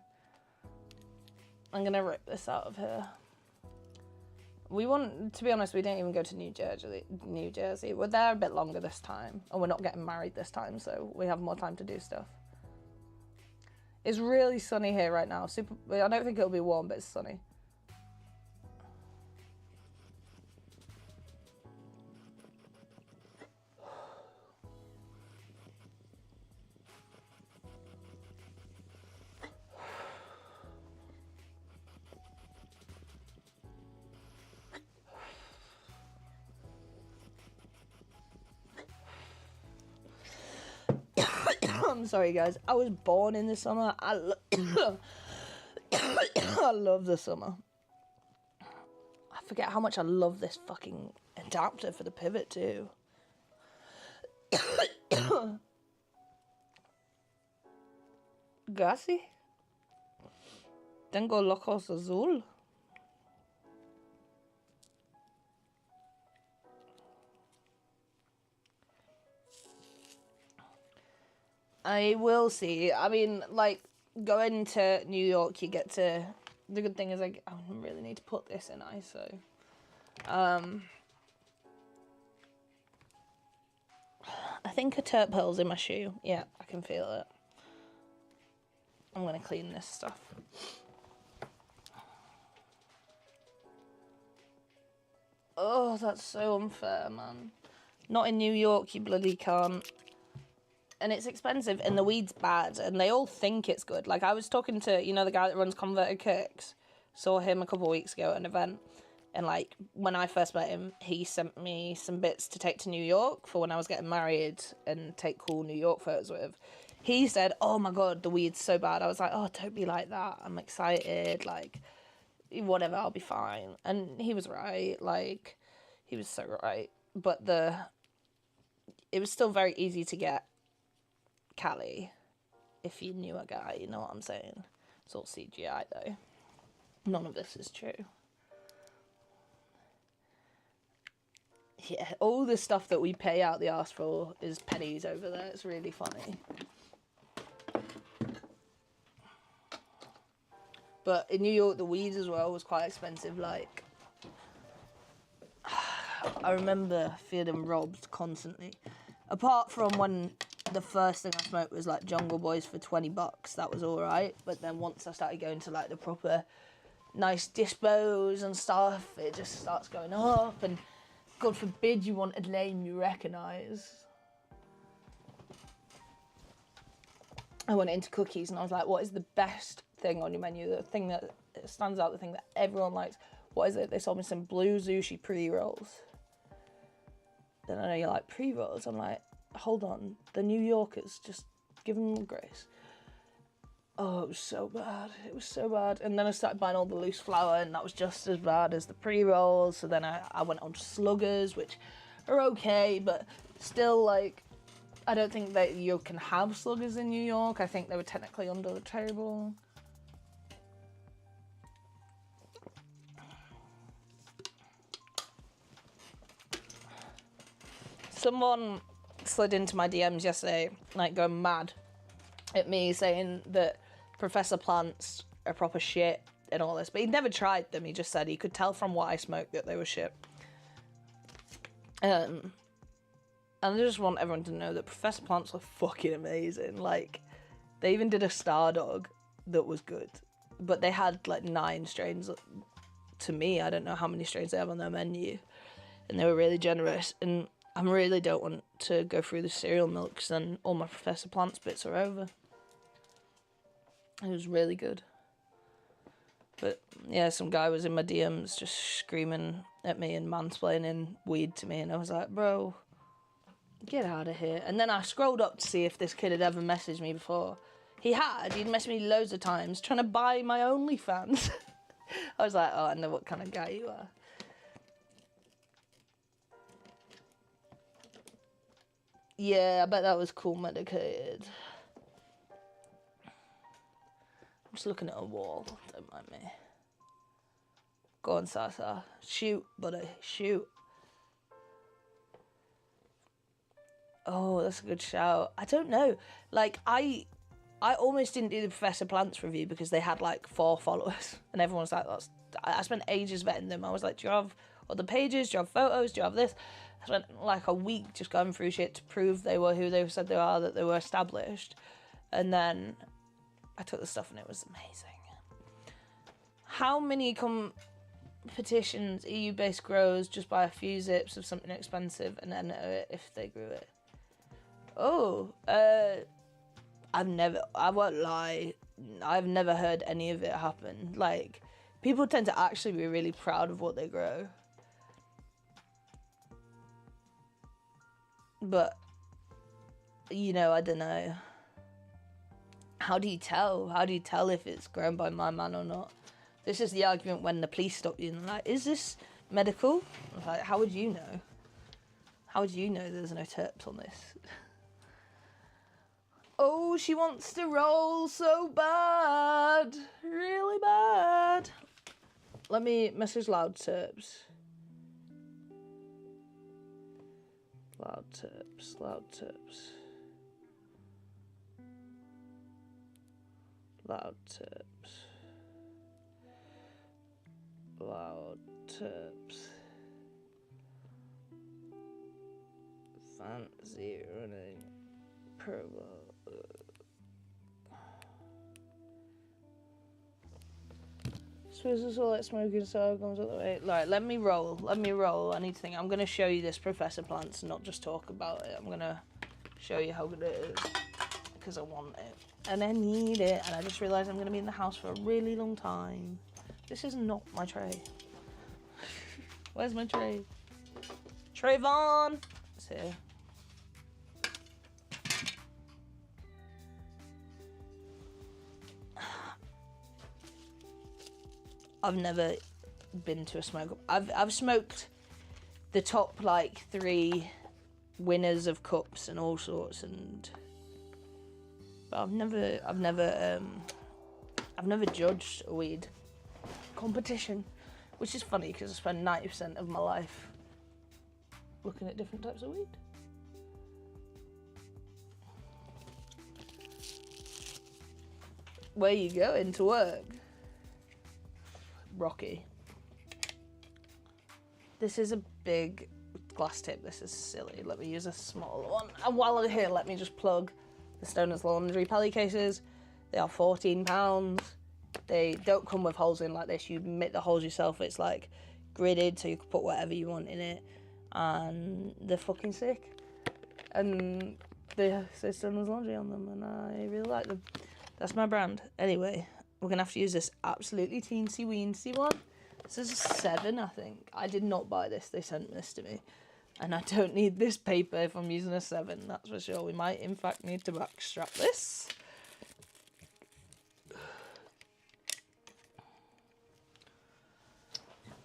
I'm gonna rip this out of here. We want, to be honest, we didn't even go to New Jersey. We're there a bit longer this time, and we're not getting married this time, so we have more time to do stuff. It's really sunny here right now. I don't think it'll be warm, but it's sunny. I'm sorry, guys. I was born in the summer. I love the summer. I forget how much I love this fucking adapter for the pivot, too. Gassy? Tengo los ojos azul. I will see. I mean, like, going to New York, you get to... The good thing is, I really need to put this in ISO. I think a terp pearl's in my shoe. Yeah, I can feel it. I'm going to clean this stuff. Oh, that's so unfair, man. Not in New York, you bloody can't. And it's expensive, and the weed's bad, and they all think it's good. Like, I was talking to, you know, the guy that runs Converted Cooks. Saw him a couple of weeks ago at an event. And, like, when I first met him, he sent me some bits to take to New York for when I was getting married and take cool New York photos with. He said, oh, my God, the weed's so bad. I was like, oh, don't be like that. I'm excited. Like, whatever, I'll be fine. And he was right. Like, he was so right. But it was still very easy to get Cali if you knew a guy, you know what I'm saying? It's all CGI though. None of this is true. Yeah, all the stuff that we pay out the arse for is pennies over there. It's really funny. But in New York, the weed as well was quite expensive. Like, I remember feeling robbed constantly. Apart from when the first thing I smoked was like Jungle Boys for $20. That was all right. But then once I started going to like the proper nice dispos and stuff, it just starts going up. And God forbid you want a name you recognise. I went into cookies and I was like, what is the best thing on your menu? The thing that stands out, the thing that everyone likes. What is it? They sold me some blue sushi pre-rolls. Then I know you like pre-rolls. I'm like, hold on. The New Yorkers, just give them grace. Oh, it was so bad. It was so bad. And then I started buying all the loose flour, and that was just as bad as the pre-rolls. So then I went on to Sluggers, which are okay, but still, like, I don't think that you can have Sluggers in New York. I think they were technically under the table. Someone slid into my DMs yesterday, like, going mad at me, saying that Professor Plants are proper shit and all this, but he'd never tried them. He just said he could tell from what I smoked that they were shit. And I just want everyone to know that Professor Plants were fucking amazing. Like, they even did a Star Dog that was good, but they had like 9 strains. To me, I don't know how many strains they have on their menu, and they were really generous. And I really don't want to go through the cereal milk, because then all my Professor Plants bits are over. It was really good. But yeah, some guy was in my DMs just screaming at me and mansplaining weed to me, and I was like, bro, get out of here. And then I scrolled up to see if this kid had ever messaged me before. He'd messaged me loads of times trying to buy my OnlyFans. I was like, oh, I know what kind of guy you are. Yeah, I bet that was cool medicated. I'm just looking at a wall, don't mind me. Go on, Sasa. Shoot, buddy, shoot. Oh, that's a good shout. I don't know. Like, I almost didn't do the Professor Plants review because they had like 4 followers. And everyone's like, I spent ages vetting them. I was like, do you have other pages? Do you have photos? Do you have this? I spent like a week just going through shit to prove they were who they said they are, that they were established. And then I took the stuff and it was amazing. How many competitions EU-based growers just buy a few zips of something expensive and then if they grew it? Oh, I won't lie, I've never heard any of it happen. Like, people tend to actually be really proud of what they grow. But, you know, I don't know. How do you tell? How do you tell if it's grown by my man or not? This is the argument when the police stop you and they're like, is this medical? I was like, how would you know? How would you know there's no terps on this? Oh, she wants to roll so bad. Really bad. Let me message Loud Terps. Loud Terps, Loud Terps. Loud Terps. Loud Terps. Fancy running promo. Suppose it's all like smoking so comes up the way. Right, let me roll. I need to think. I'm gonna show you this Professor Plants and not just talk about it. I'm gonna show you how good it is. Because I want it. And I need it. And I just realised I'm gonna be in the house for a really long time. This is not my tray. Where's my tray? Trayvon! It's here. I've never been to a smoke. I've smoked the top like 3 winners of cups and all sorts, and but I've never judged a weed competition, which is funny because I spend 90% of my life looking at different types of weed. Where you going to work? Rocky. This is a big glass tip. This is silly. Let me use a smaller one. And while I'm here, let me just plug the Stoner's Laundry Pally cases. They are £14. They don't come with holes in like this. You make the holes yourself. It's like gridded, so you can put whatever you want in it. And they're fucking sick. And they say Stoner's Laundry on them, and I really like them. That's my brand. Anyway, we're going to have to use this absolutely teensy-weensy one. This is a 7, I think. I did not buy this. They sent this to me. And I don't need this paper if I'm using a 7, that's for sure. We might, in fact, need to backstrap this.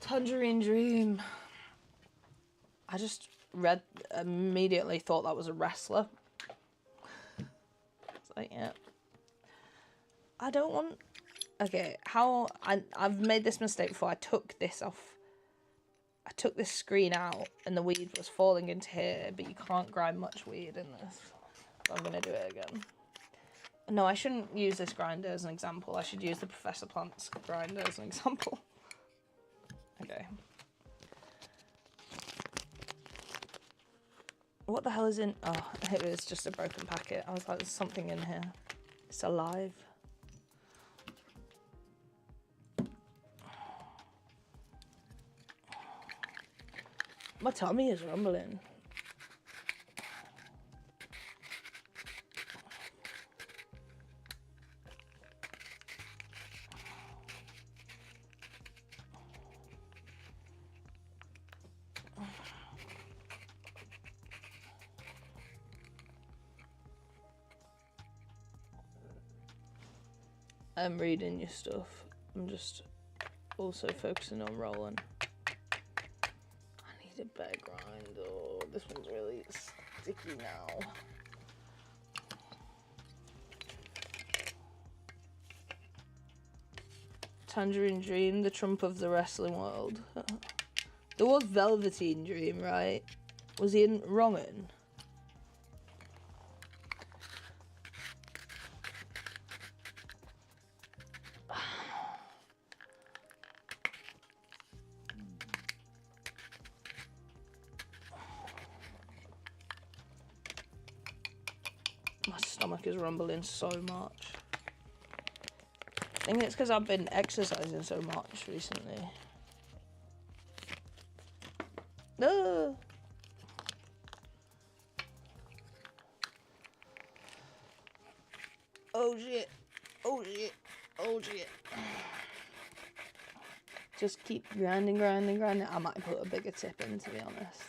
Tangerine Dream. I just read, immediately thought that was a wrestler. It's like, yeah. I don't want... Okay, I've made this mistake before. I took this off. I took this screen out and the weed was falling into here, but you can't grind much weed in this. So I'm going to do it again. No, I shouldn't use this grinder as an example. I should use the Professor Plant's grinder as an example. Okay. What the hell is in... Oh, it was just a broken packet. I was like, there's something in here. It's alive. My tummy is rumbling. I'm reading your stuff. I'm just also focusing on rolling. A better grind. Oh, this one's really sticky now. Tangerine Dream, the Trump of the wrestling world. There was Velveteen Dream, right? Was he in wronging? My stomach is rumbling so much. I think it's because I've been exercising so much recently. No. Oh shit. Oh shit. Oh shit. Just keep grinding. I might put a bigger tip in, to be honest.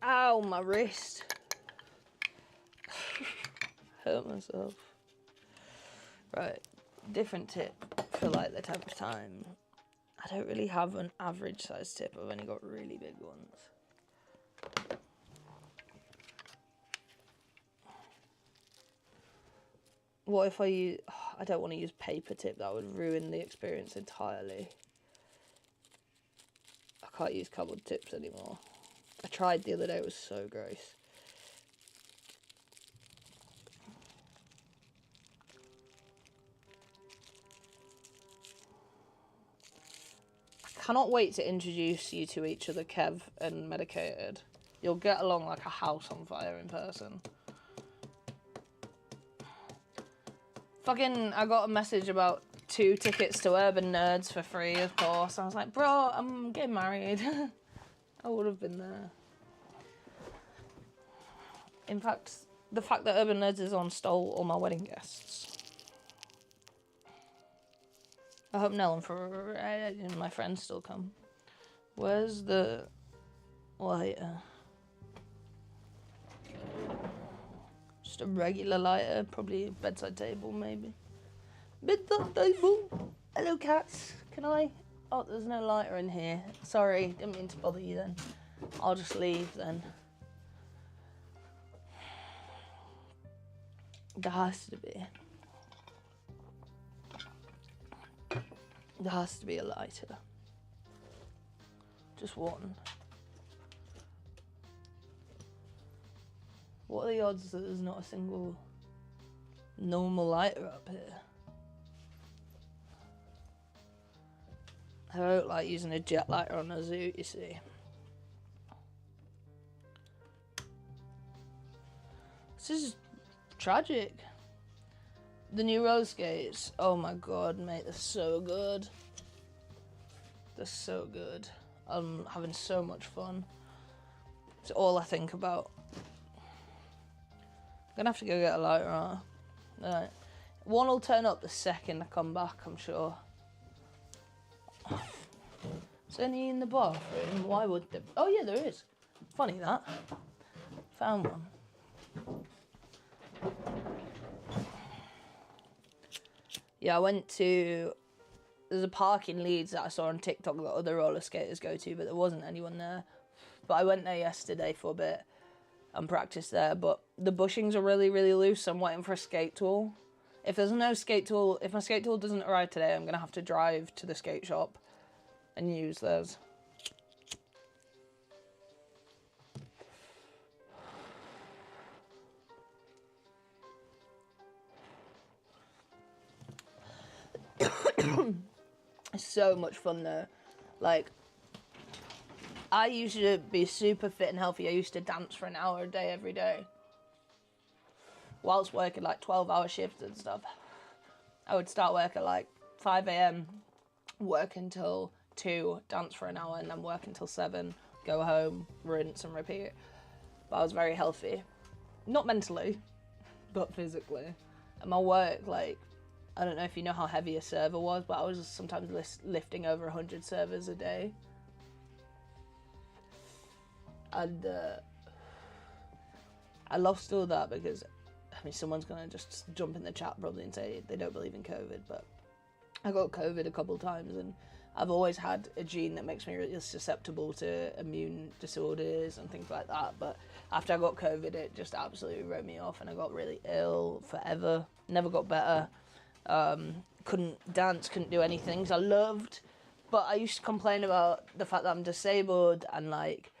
Ow, my wrist. Hurt myself. Right, different tip for like the 10th time. I don't really have an average size tip. I've only got really big ones. What if I use... I don't want to use paper tip. That would ruin the experience entirely. I can't use cardboard tips anymore. I tried the other day. It was so gross. I cannot wait to introduce you to each other, Kev and Medicated. You'll get along like a house on fire in person. Fucking, I got a message about 2 tickets to Urban Nerds for free, of course. I was like, bro, I'm getting married. I would have been there. In fact, the fact that Urban Nerds is on stole all my wedding guests. I hope Nell and my friends still come. Where's the lighter? Just a regular lighter, probably a bedside table, maybe. Bedside table. Hello, cats. Can I? Oh, there's no lighter in here. Sorry, didn't mean to bother you then. I'll just leave then. There has to be. There has to be a lighter. Just one. What are the odds that there's not a single normal lighter up here? I don't like using a jet lighter on a zoo, you see. This is tragic. The new roller skates, oh my god, mate, they're so good. They're so good. I'm having so much fun. It's all I think about. I'm gonna have to go get a lighter, aren't I? Right. One will turn up the second I come back, I'm sure. Is there any in the bathroom? Why would there? Oh yeah, there is. Funny that. Found one. Yeah, I went to... There's a park in Leeds that I saw on TikTok that other roller skaters go to, but there wasn't anyone there. But I went there yesterday for a bit and practiced there, but the bushings are really, really loose, so I'm waiting for a skate tool. If there's no skate tool, if my skate tool doesn't arrive today, I'm going to have to drive to the skate shop and use those. It's so much fun though. Like, I used to be super fit and healthy. I used to dance for an hour a day every day. Whilst working like 12-hour shifts and stuff. I would start work at like 5 a.m, work until 2, dance for an hour, and then work until 7, go home, rinse and repeat. But I was very healthy. Not mentally, but physically. And my work, like, I don't know if you know how heavy a server was, but I was sometimes lifting over 100 servers a day. And I lost all that because, I mean, someone's going to just jump in the chat probably and say they don't believe in COVID, but I got COVID a couple of times, and I've always had a gene that makes me really susceptible to immune disorders and things like that. But after I got COVID, it just absolutely wrote me off, and I got really ill forever. Never got better. Couldn't dance, couldn't do anything, because I loved, but I used to complain about the fact that I'm disabled, and like,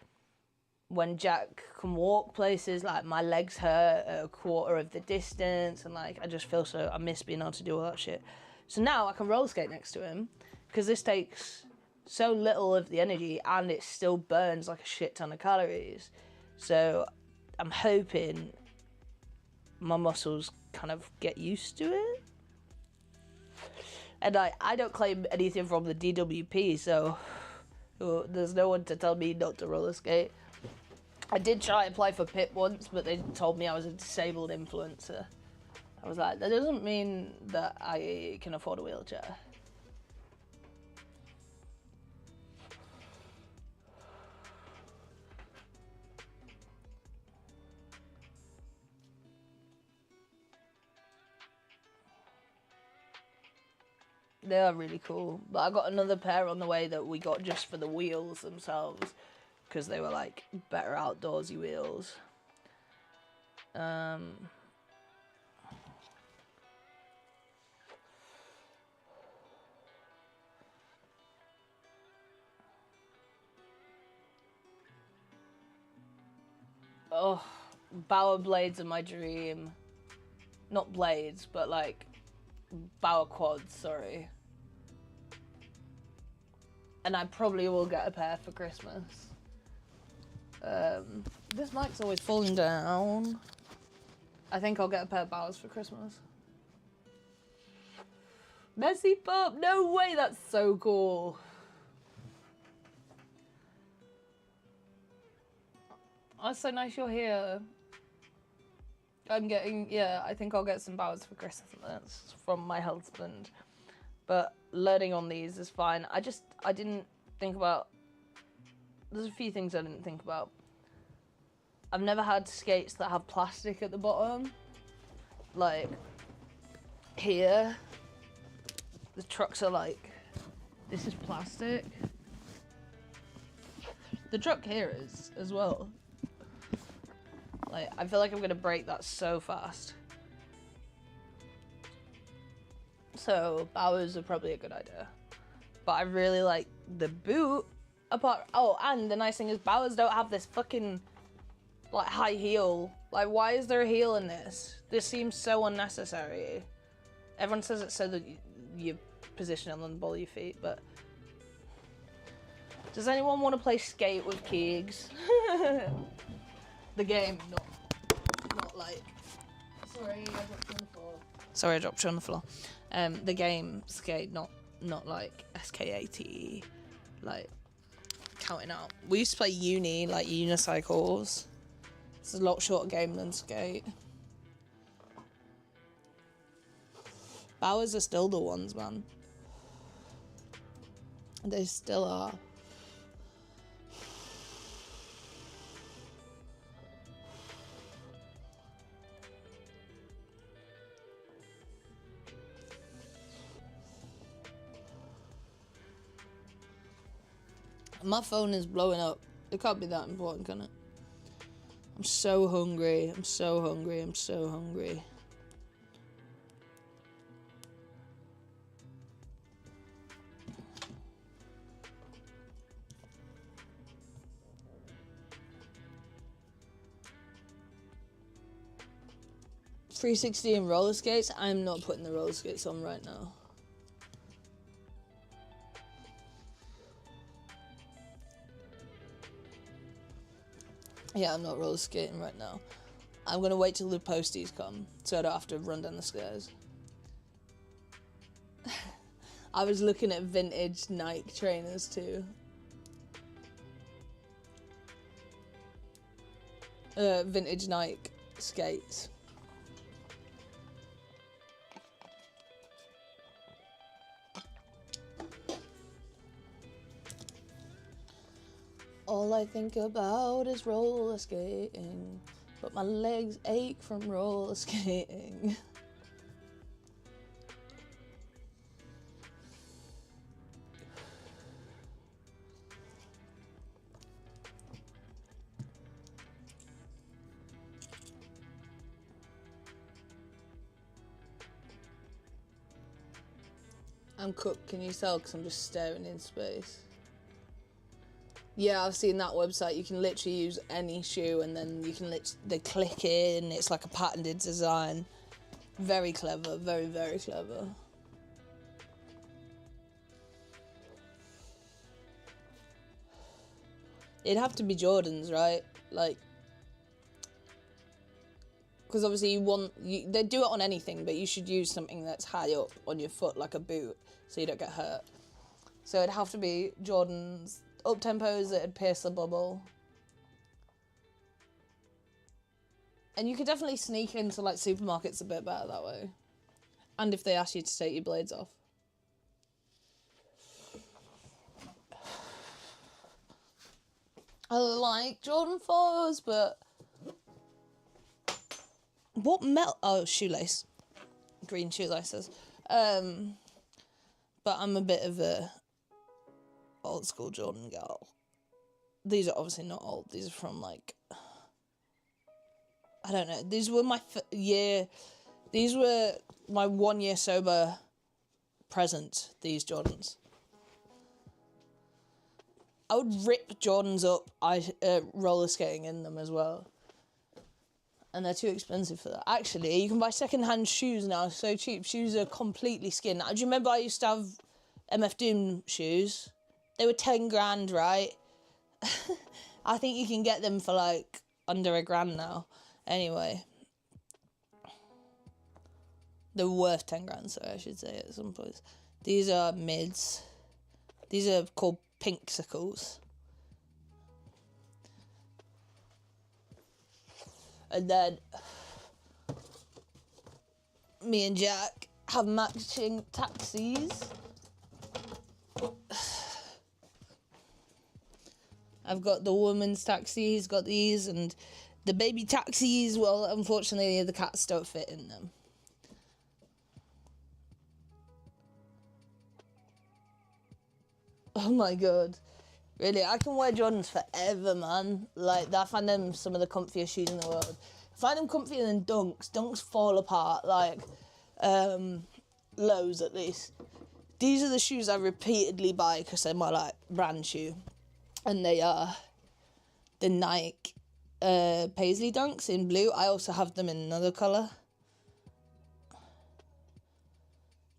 when Jack can walk places, like, my legs hurt at a quarter of the distance, and like, I just feel so, I miss being able to do all that shit. So now I can roller skate next to him, because this takes so little of the energy, and it still burns like a shit ton of calories. So I'm hoping my muscles kind of get used to it. And I don't claim anything from the DWP, so there's no one to tell me not to roller skate. I did try and apply for PIP once, but they told me I was a disabled influencer. I was like, that doesn't mean that I can afford a wheelchair. They are really cool, but I got another pair on the way that we got just for the wheels themselves, because they were like better outdoorsy wheels. Oh, Bower blades are my dream. Not blades, but like Bower quads, sorry. And I probably will get a pair for Christmas. This mic's always falling down. I think I'll get a pair of Bowers for Christmas. Messy pup, no way, that's so cool. Oh, it's so nice you're here. I'm getting, yeah, I think I'll get some Bowers for Christmas from my husband. But learning on these is fine. I didn't think about, there's a few things I didn't think about. I've never had skates that have plastic at the bottom. Like, here, the trucks are like, this is plastic. The truck here is as well. Like, I feel like I'm gonna break that so fast. So bowers are probably a good idea. But I really like the boot. Oh, and the nice thing is bowers don't have this fucking like high heel. Like, why is there a heel in this? This seems so unnecessary. Everyone says it's so that you position it on the ball of your feet, but does anyone want to play skate with Keegs? The game, not like. Sorry, I dropped you on the floor. Sorry, I dropped you on the floor. The game skate, not like SKATE, like counting out. We used to play uni, like unicycles. It's a lot shorter game than skate. Bowers are still the ones, man. They still are. My phone is blowing up. It can't be that important, can it? I'm so hungry. I'm so hungry. I'm so hungry. .360 and roller skates. I'm not putting the roller skates on right now. Yeah, I'm not roller skating right now. I'm gonna wait till the posties come, so I don't have to run down the stairs. I was looking at vintage Nike trainers too. Vintage Nike skates. All I think about is roller skating, but my legs ache from roller skating. I'm cooked, can you tell? Because I'm just staring in space. Yeah, I've seen that website. You can literally use any shoe and then you can they click in. It's like a patented design. Very clever, very, very clever. It'd have to be Jordans, right? Like, because obviously they do it on anything, but you should use something that's high up on your foot, like a boot, so you don't get hurt. So it'd have to be Jordans. Up-tempos that'd pierce the bubble. And you could definitely sneak into like supermarkets a bit better that way. And if they ask you to take your blades off. I like Jordan 4s, but what oh, shoelace. Green shoelaces. But I'm a bit of a old school Jordan girl. These are obviously not old. These are from like, I don't know. These were my These were my 1 year sober present. These Jordans. I would rip Jordans up. Roller skating in them as well. And they're too expensive for that. Actually, you can buy second-hand shoes now. So cheap. Shoes are completely skin. Do you remember I used to have MF Doom shoes? They were 10 grand, right? I think you can get them for like under £1,000 now. Anyway. They're worth 10 grand, so I should say at some point. These are mids. These are called Pinksicles. And then me and Jack have matching taxis. I've got the woman's taxi, he's got these, and the baby taxis, well, unfortunately, the cats don't fit in them. Oh my god. Really, I can wear Jordans forever, man. Like, I find them some of the comfiest shoes in the world. I find them comfier than Dunks. Dunks fall apart, like, lows at least. These are the shoes I repeatedly buy because they're my, like, brand shoe. And they are the Nike Paisley Dunks in blue. I also have them in another colour.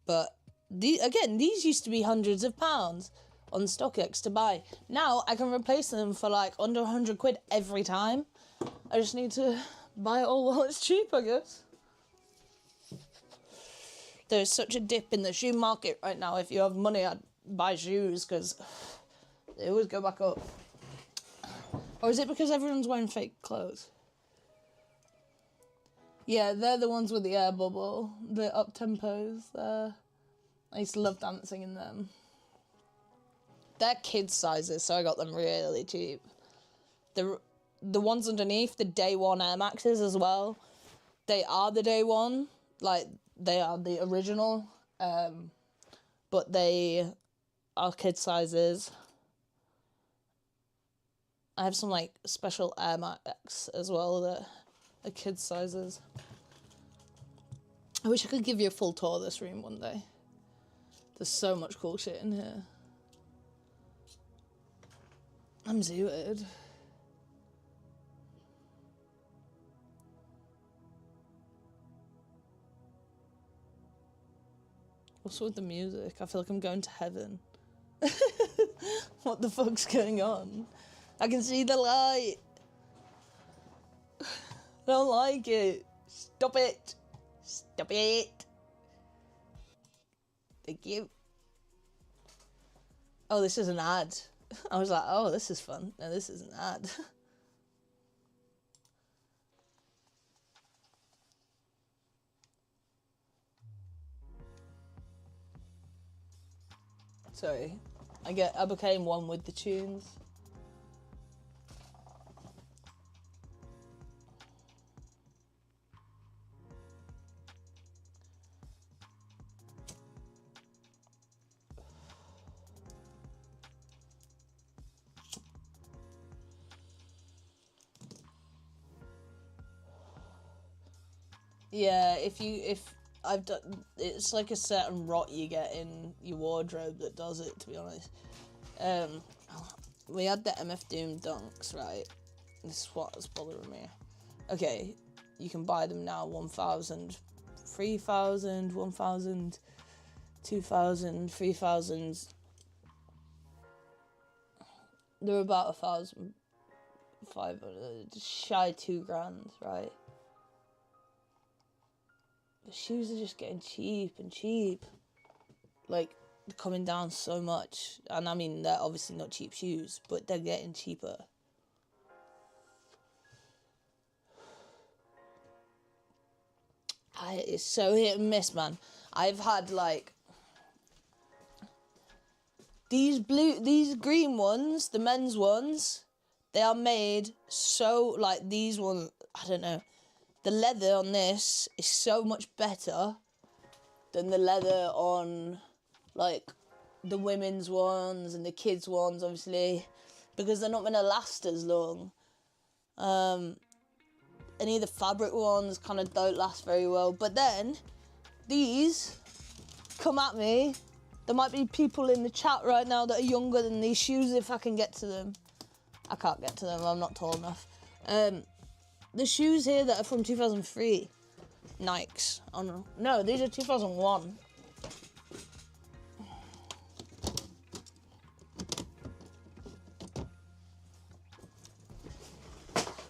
But, these used to be hundreds of pounds on StockX to buy. Now I can replace them for like under 100 quid every time. I just need to buy it all while it's cheap, I guess. There's such a dip in the shoe market right now. If you have money, I'd buy shoes because they always go back up. Or is it because everyone's wearing fake clothes? Yeah, they're the ones with the air bubble, the up-tempos. I used to love dancing in them. They're kids' sizes, so I got them really cheap. The ones underneath, the Day One Air Maxes as well, they are the Day One, like, they are the original, but they are kids' sizes. I have some, like, special Air Max as well that are kids' sizes. I wish I could give you a full tour of this room one day. There's so much cool shit in here. I'm zooted. What's with the music? I feel like I'm going to heaven. What the fuck's going on? I can see the light. I don't like it. Stop it. Stop it. Thank you. Oh, this is an ad. I was like, oh, this is fun. No, this is an ad. Sorry. I became one with the tunes. Yeah, if I've done, it's like a certain rot you get in your wardrobe that does it, to be honest. We had the MF Doom dunks, right? This is what was bothering me. Okay, you can buy them now, 1,000, 3,000, 1,000, 2,000, 3,000. They're about 1,500, just shy $2,000, right? The shoes are just getting cheap and cheap. Like, they're coming down so much. And I mean, they're obviously not cheap shoes, but they're getting cheaper. It's so hit and miss, man. I've had, like, these green ones, the men's ones, they are made so, like, these ones, I don't know. The leather on this is so much better than the leather on, like, the women's ones and the kids' ones, obviously, because they're not going to last as long. Any of the fabric ones kind of don't last very well. But then, these come at me. There might be people in the chat right now that are younger than these shoes if I can get to them. I can't get to them, I'm not tall enough. The shoes here that are from 2003, Nikes. Oh no, these are 2001.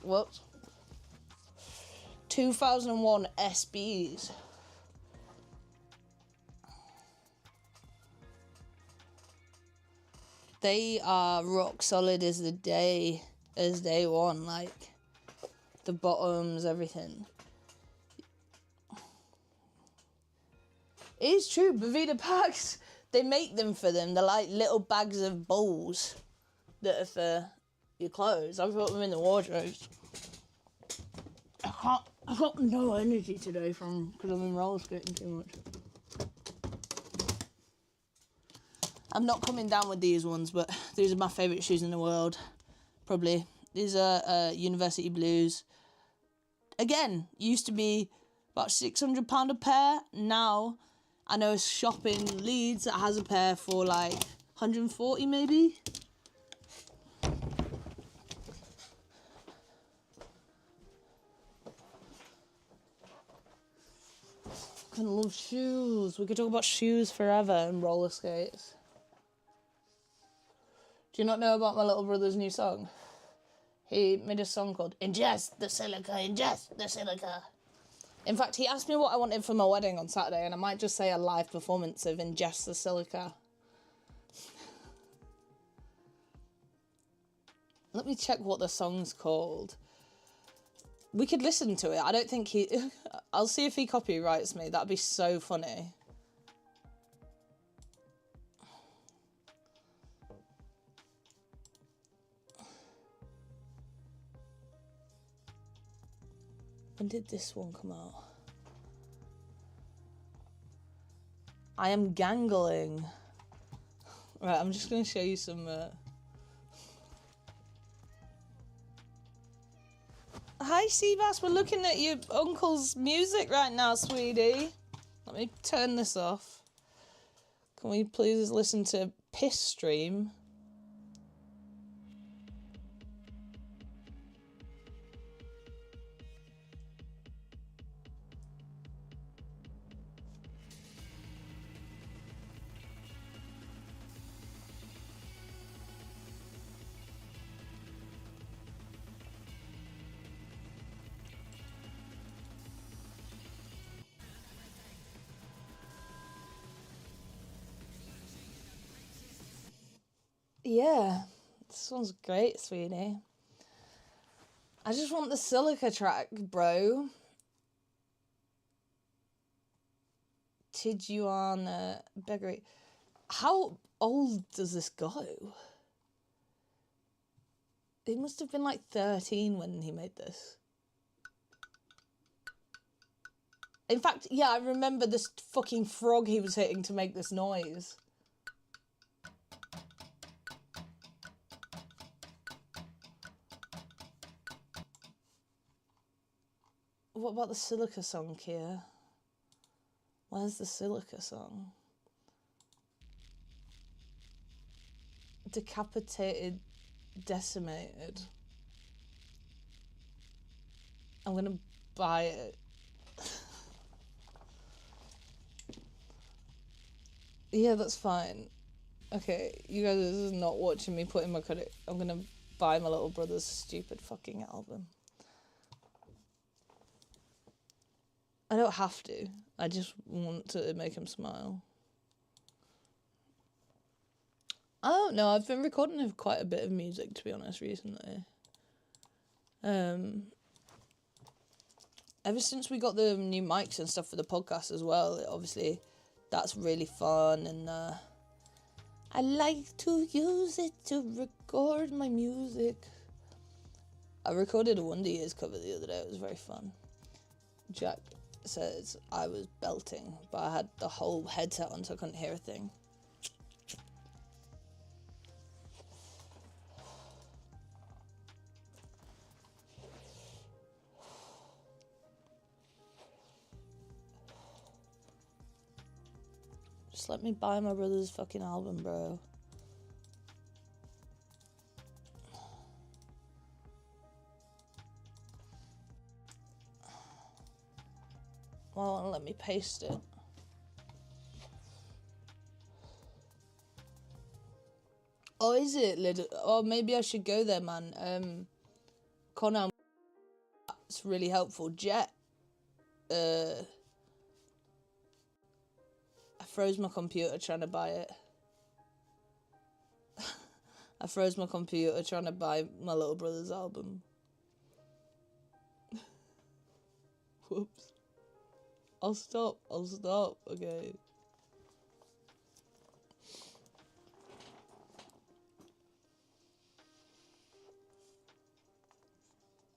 Whoops. 2001 SBs. They are rock solid as day one, like the bottoms, everything. It is true, Bavita packs, they make them for them. They're like little bags of balls that are for your clothes. I've got them in the wardrobes. I've got no energy today because I've been roller skating too much. I'm not coming down with these ones, but these are my favourite shoes in the world. Probably. These are University Blues. Again, used to be about £600 a pair. Now, I know a shop in Leeds that has a pair for like 140 maybe. I love shoes. We could talk about shoes forever and roller skates. Do you not know about my little brother's new song? He made a song called Ingest the Silica, Ingest the Silica. In fact, he asked me what I wanted for my wedding on Saturday, and I might just say a live performance of Ingest the Silica. Let me check what the song's called. We could listen to it. I don't think he... I'll see if he copyrights me. That'd be so funny. When did this one come out? I am gangling. Right, I'm just going to show you some... Hi, Seabass. We're looking at your uncle's music right now, sweetie. Let me turn this off. Can we please listen to Piss Stream? Yeah, this one's great, sweetie. I just want the Silica track, bro. Tijuana Bakery. How old does this go? He must have been like 13 when he made this. In fact, yeah, I remember this fucking frog he was hitting to make this noise. What about the Silica song, Kia? Where's the Silica song? Decapitated, decimated. I'm gonna buy it. Yeah, that's fine. Okay, you guys are not watching me put in my credit. I'm gonna buy my little brother's stupid fucking album. I don't have to. I just want to make him smile. I don't know. I've been recording quite a bit of music, to be honest, recently. Ever since we got the new mics and stuff for the podcast as well, obviously that's really fun, and I like to use it to record my music. I recorded a Wonder Years cover the other day. It was very fun. Jack says I was belting, but I had the whole headset on, so I couldn't hear a thing. Just let me buy my brother's fucking album, bro. Well, let me paste it. Oh, is it? Oh, maybe I should go there, man. Connor, that's really helpful. Jet, I froze my computer trying to buy it. I froze my computer trying to buy my little brother's album. Whoops. I'll stop, okay.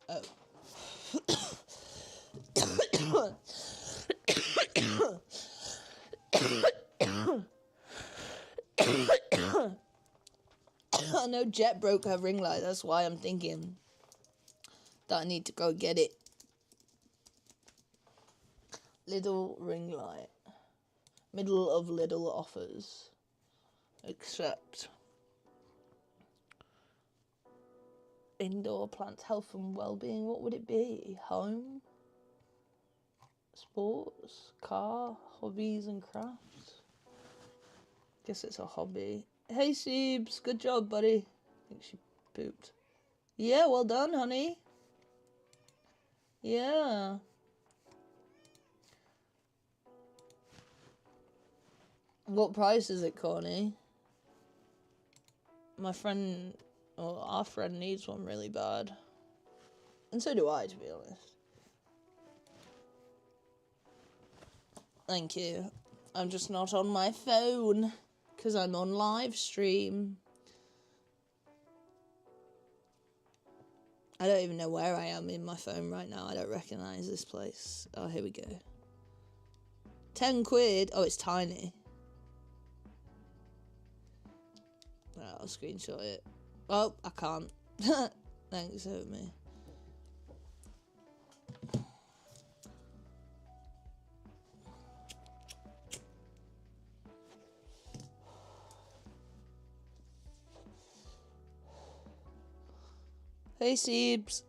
Oh. I know Jet broke her ring light. That's why I'm thinking that I need to go get it. Little ring light. Middle of little offers. Except indoor plants, health and well-being. What would it be? Home? Sports? Car? Hobbies and crafts? Guess it's a hobby. Hey, Siebes. Good job, buddy. I think she pooped. Yeah, well done, honey. Yeah. What price is it, Corny? My friend, or our friend needs one really bad. And so do I, to be honest. Thank you. I'm just not on my phone, because I'm on live stream. I don't even know where I am in my phone right now. I don't recognise this place. Oh, here we go. 10 quid. Oh, it's tiny. Right, I'll screenshot it. Oh, I can't. Thanks, help me. Hey, Siebes.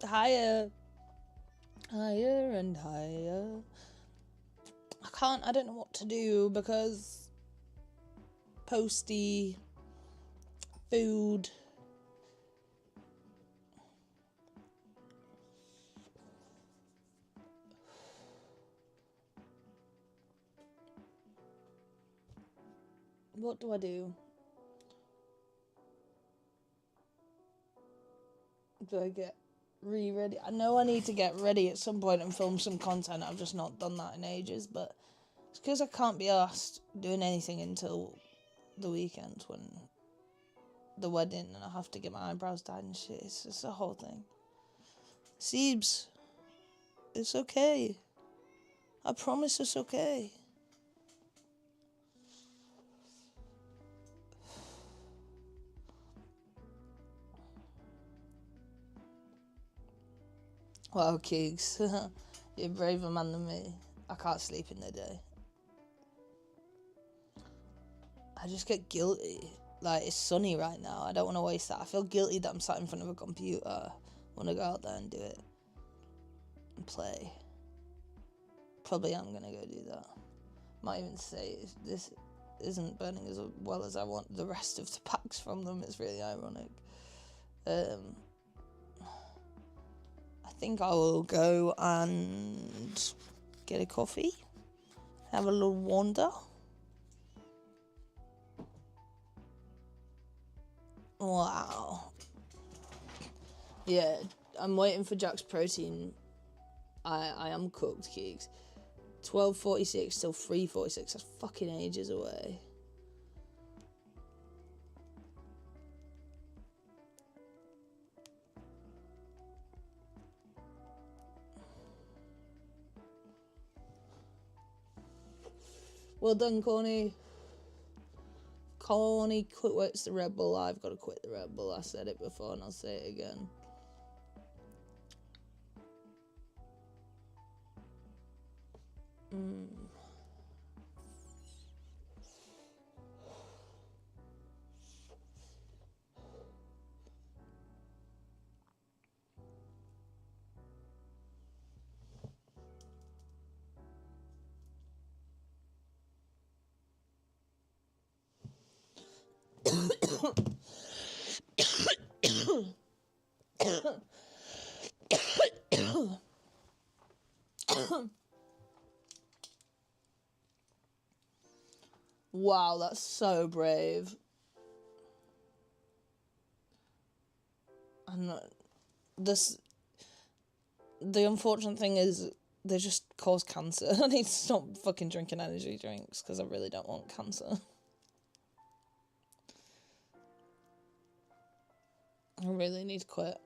Higher. Higher and higher. I don't know what to do because posty food. What do I do? Do I get ready? I know I need to get ready at some point and film some content. I've just not done that in ages, but it's because I can't be asked doing anything until the weekend when the wedding and I have to get my eyebrows dyed and shit. It's just a whole thing. Siebes, it's okay. I promise it's okay. Wow, Keegs. You're a braver man than me. I can't sleep in the day. I just get guilty. Like, it's sunny right now. I don't want to waste that. I feel guilty that I'm sat in front of a computer. I want to go out there and do it. And play. Probably am going to go do that. Might even say this isn't burning as well as I want the rest of the packs from them. It's really ironic. I think I will go and get a coffee. Have a little wander. Wow. Yeah, I'm waiting for Jack's protein. I am cooked, Keeks. 12:46 till 3:46. That's fucking ages away. Well done, Corny. Corny quits the Red Bull. I've got to quit the Red Bull. I said it before and I'll say it again. Wow, that's so brave. I'm not... The unfortunate thing is they just cause cancer. I need to stop fucking drinking energy drinks because I really don't want cancer. I really need to quit.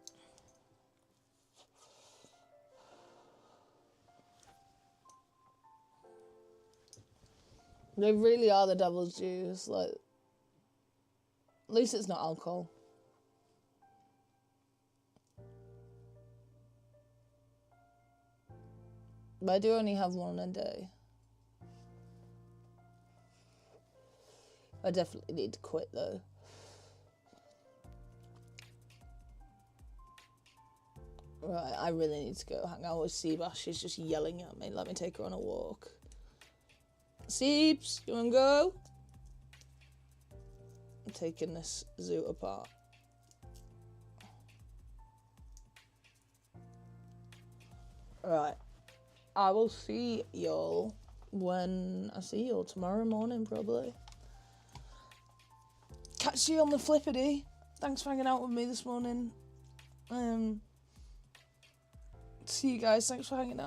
They really are the devil's juice, like... At least it's not alcohol. But I do only have one a day. I definitely need to quit though. Right, I really need to go hang out with Seabass. She's just yelling at me. Let me take her on a walk. Seeps, you wanna go? I'm taking this zoo apart. Right. I will see y'all when I see y'all tomorrow morning, probably. Catch you on the flippity. Thanks for hanging out with me this morning. See you guys. Thanks for hanging out.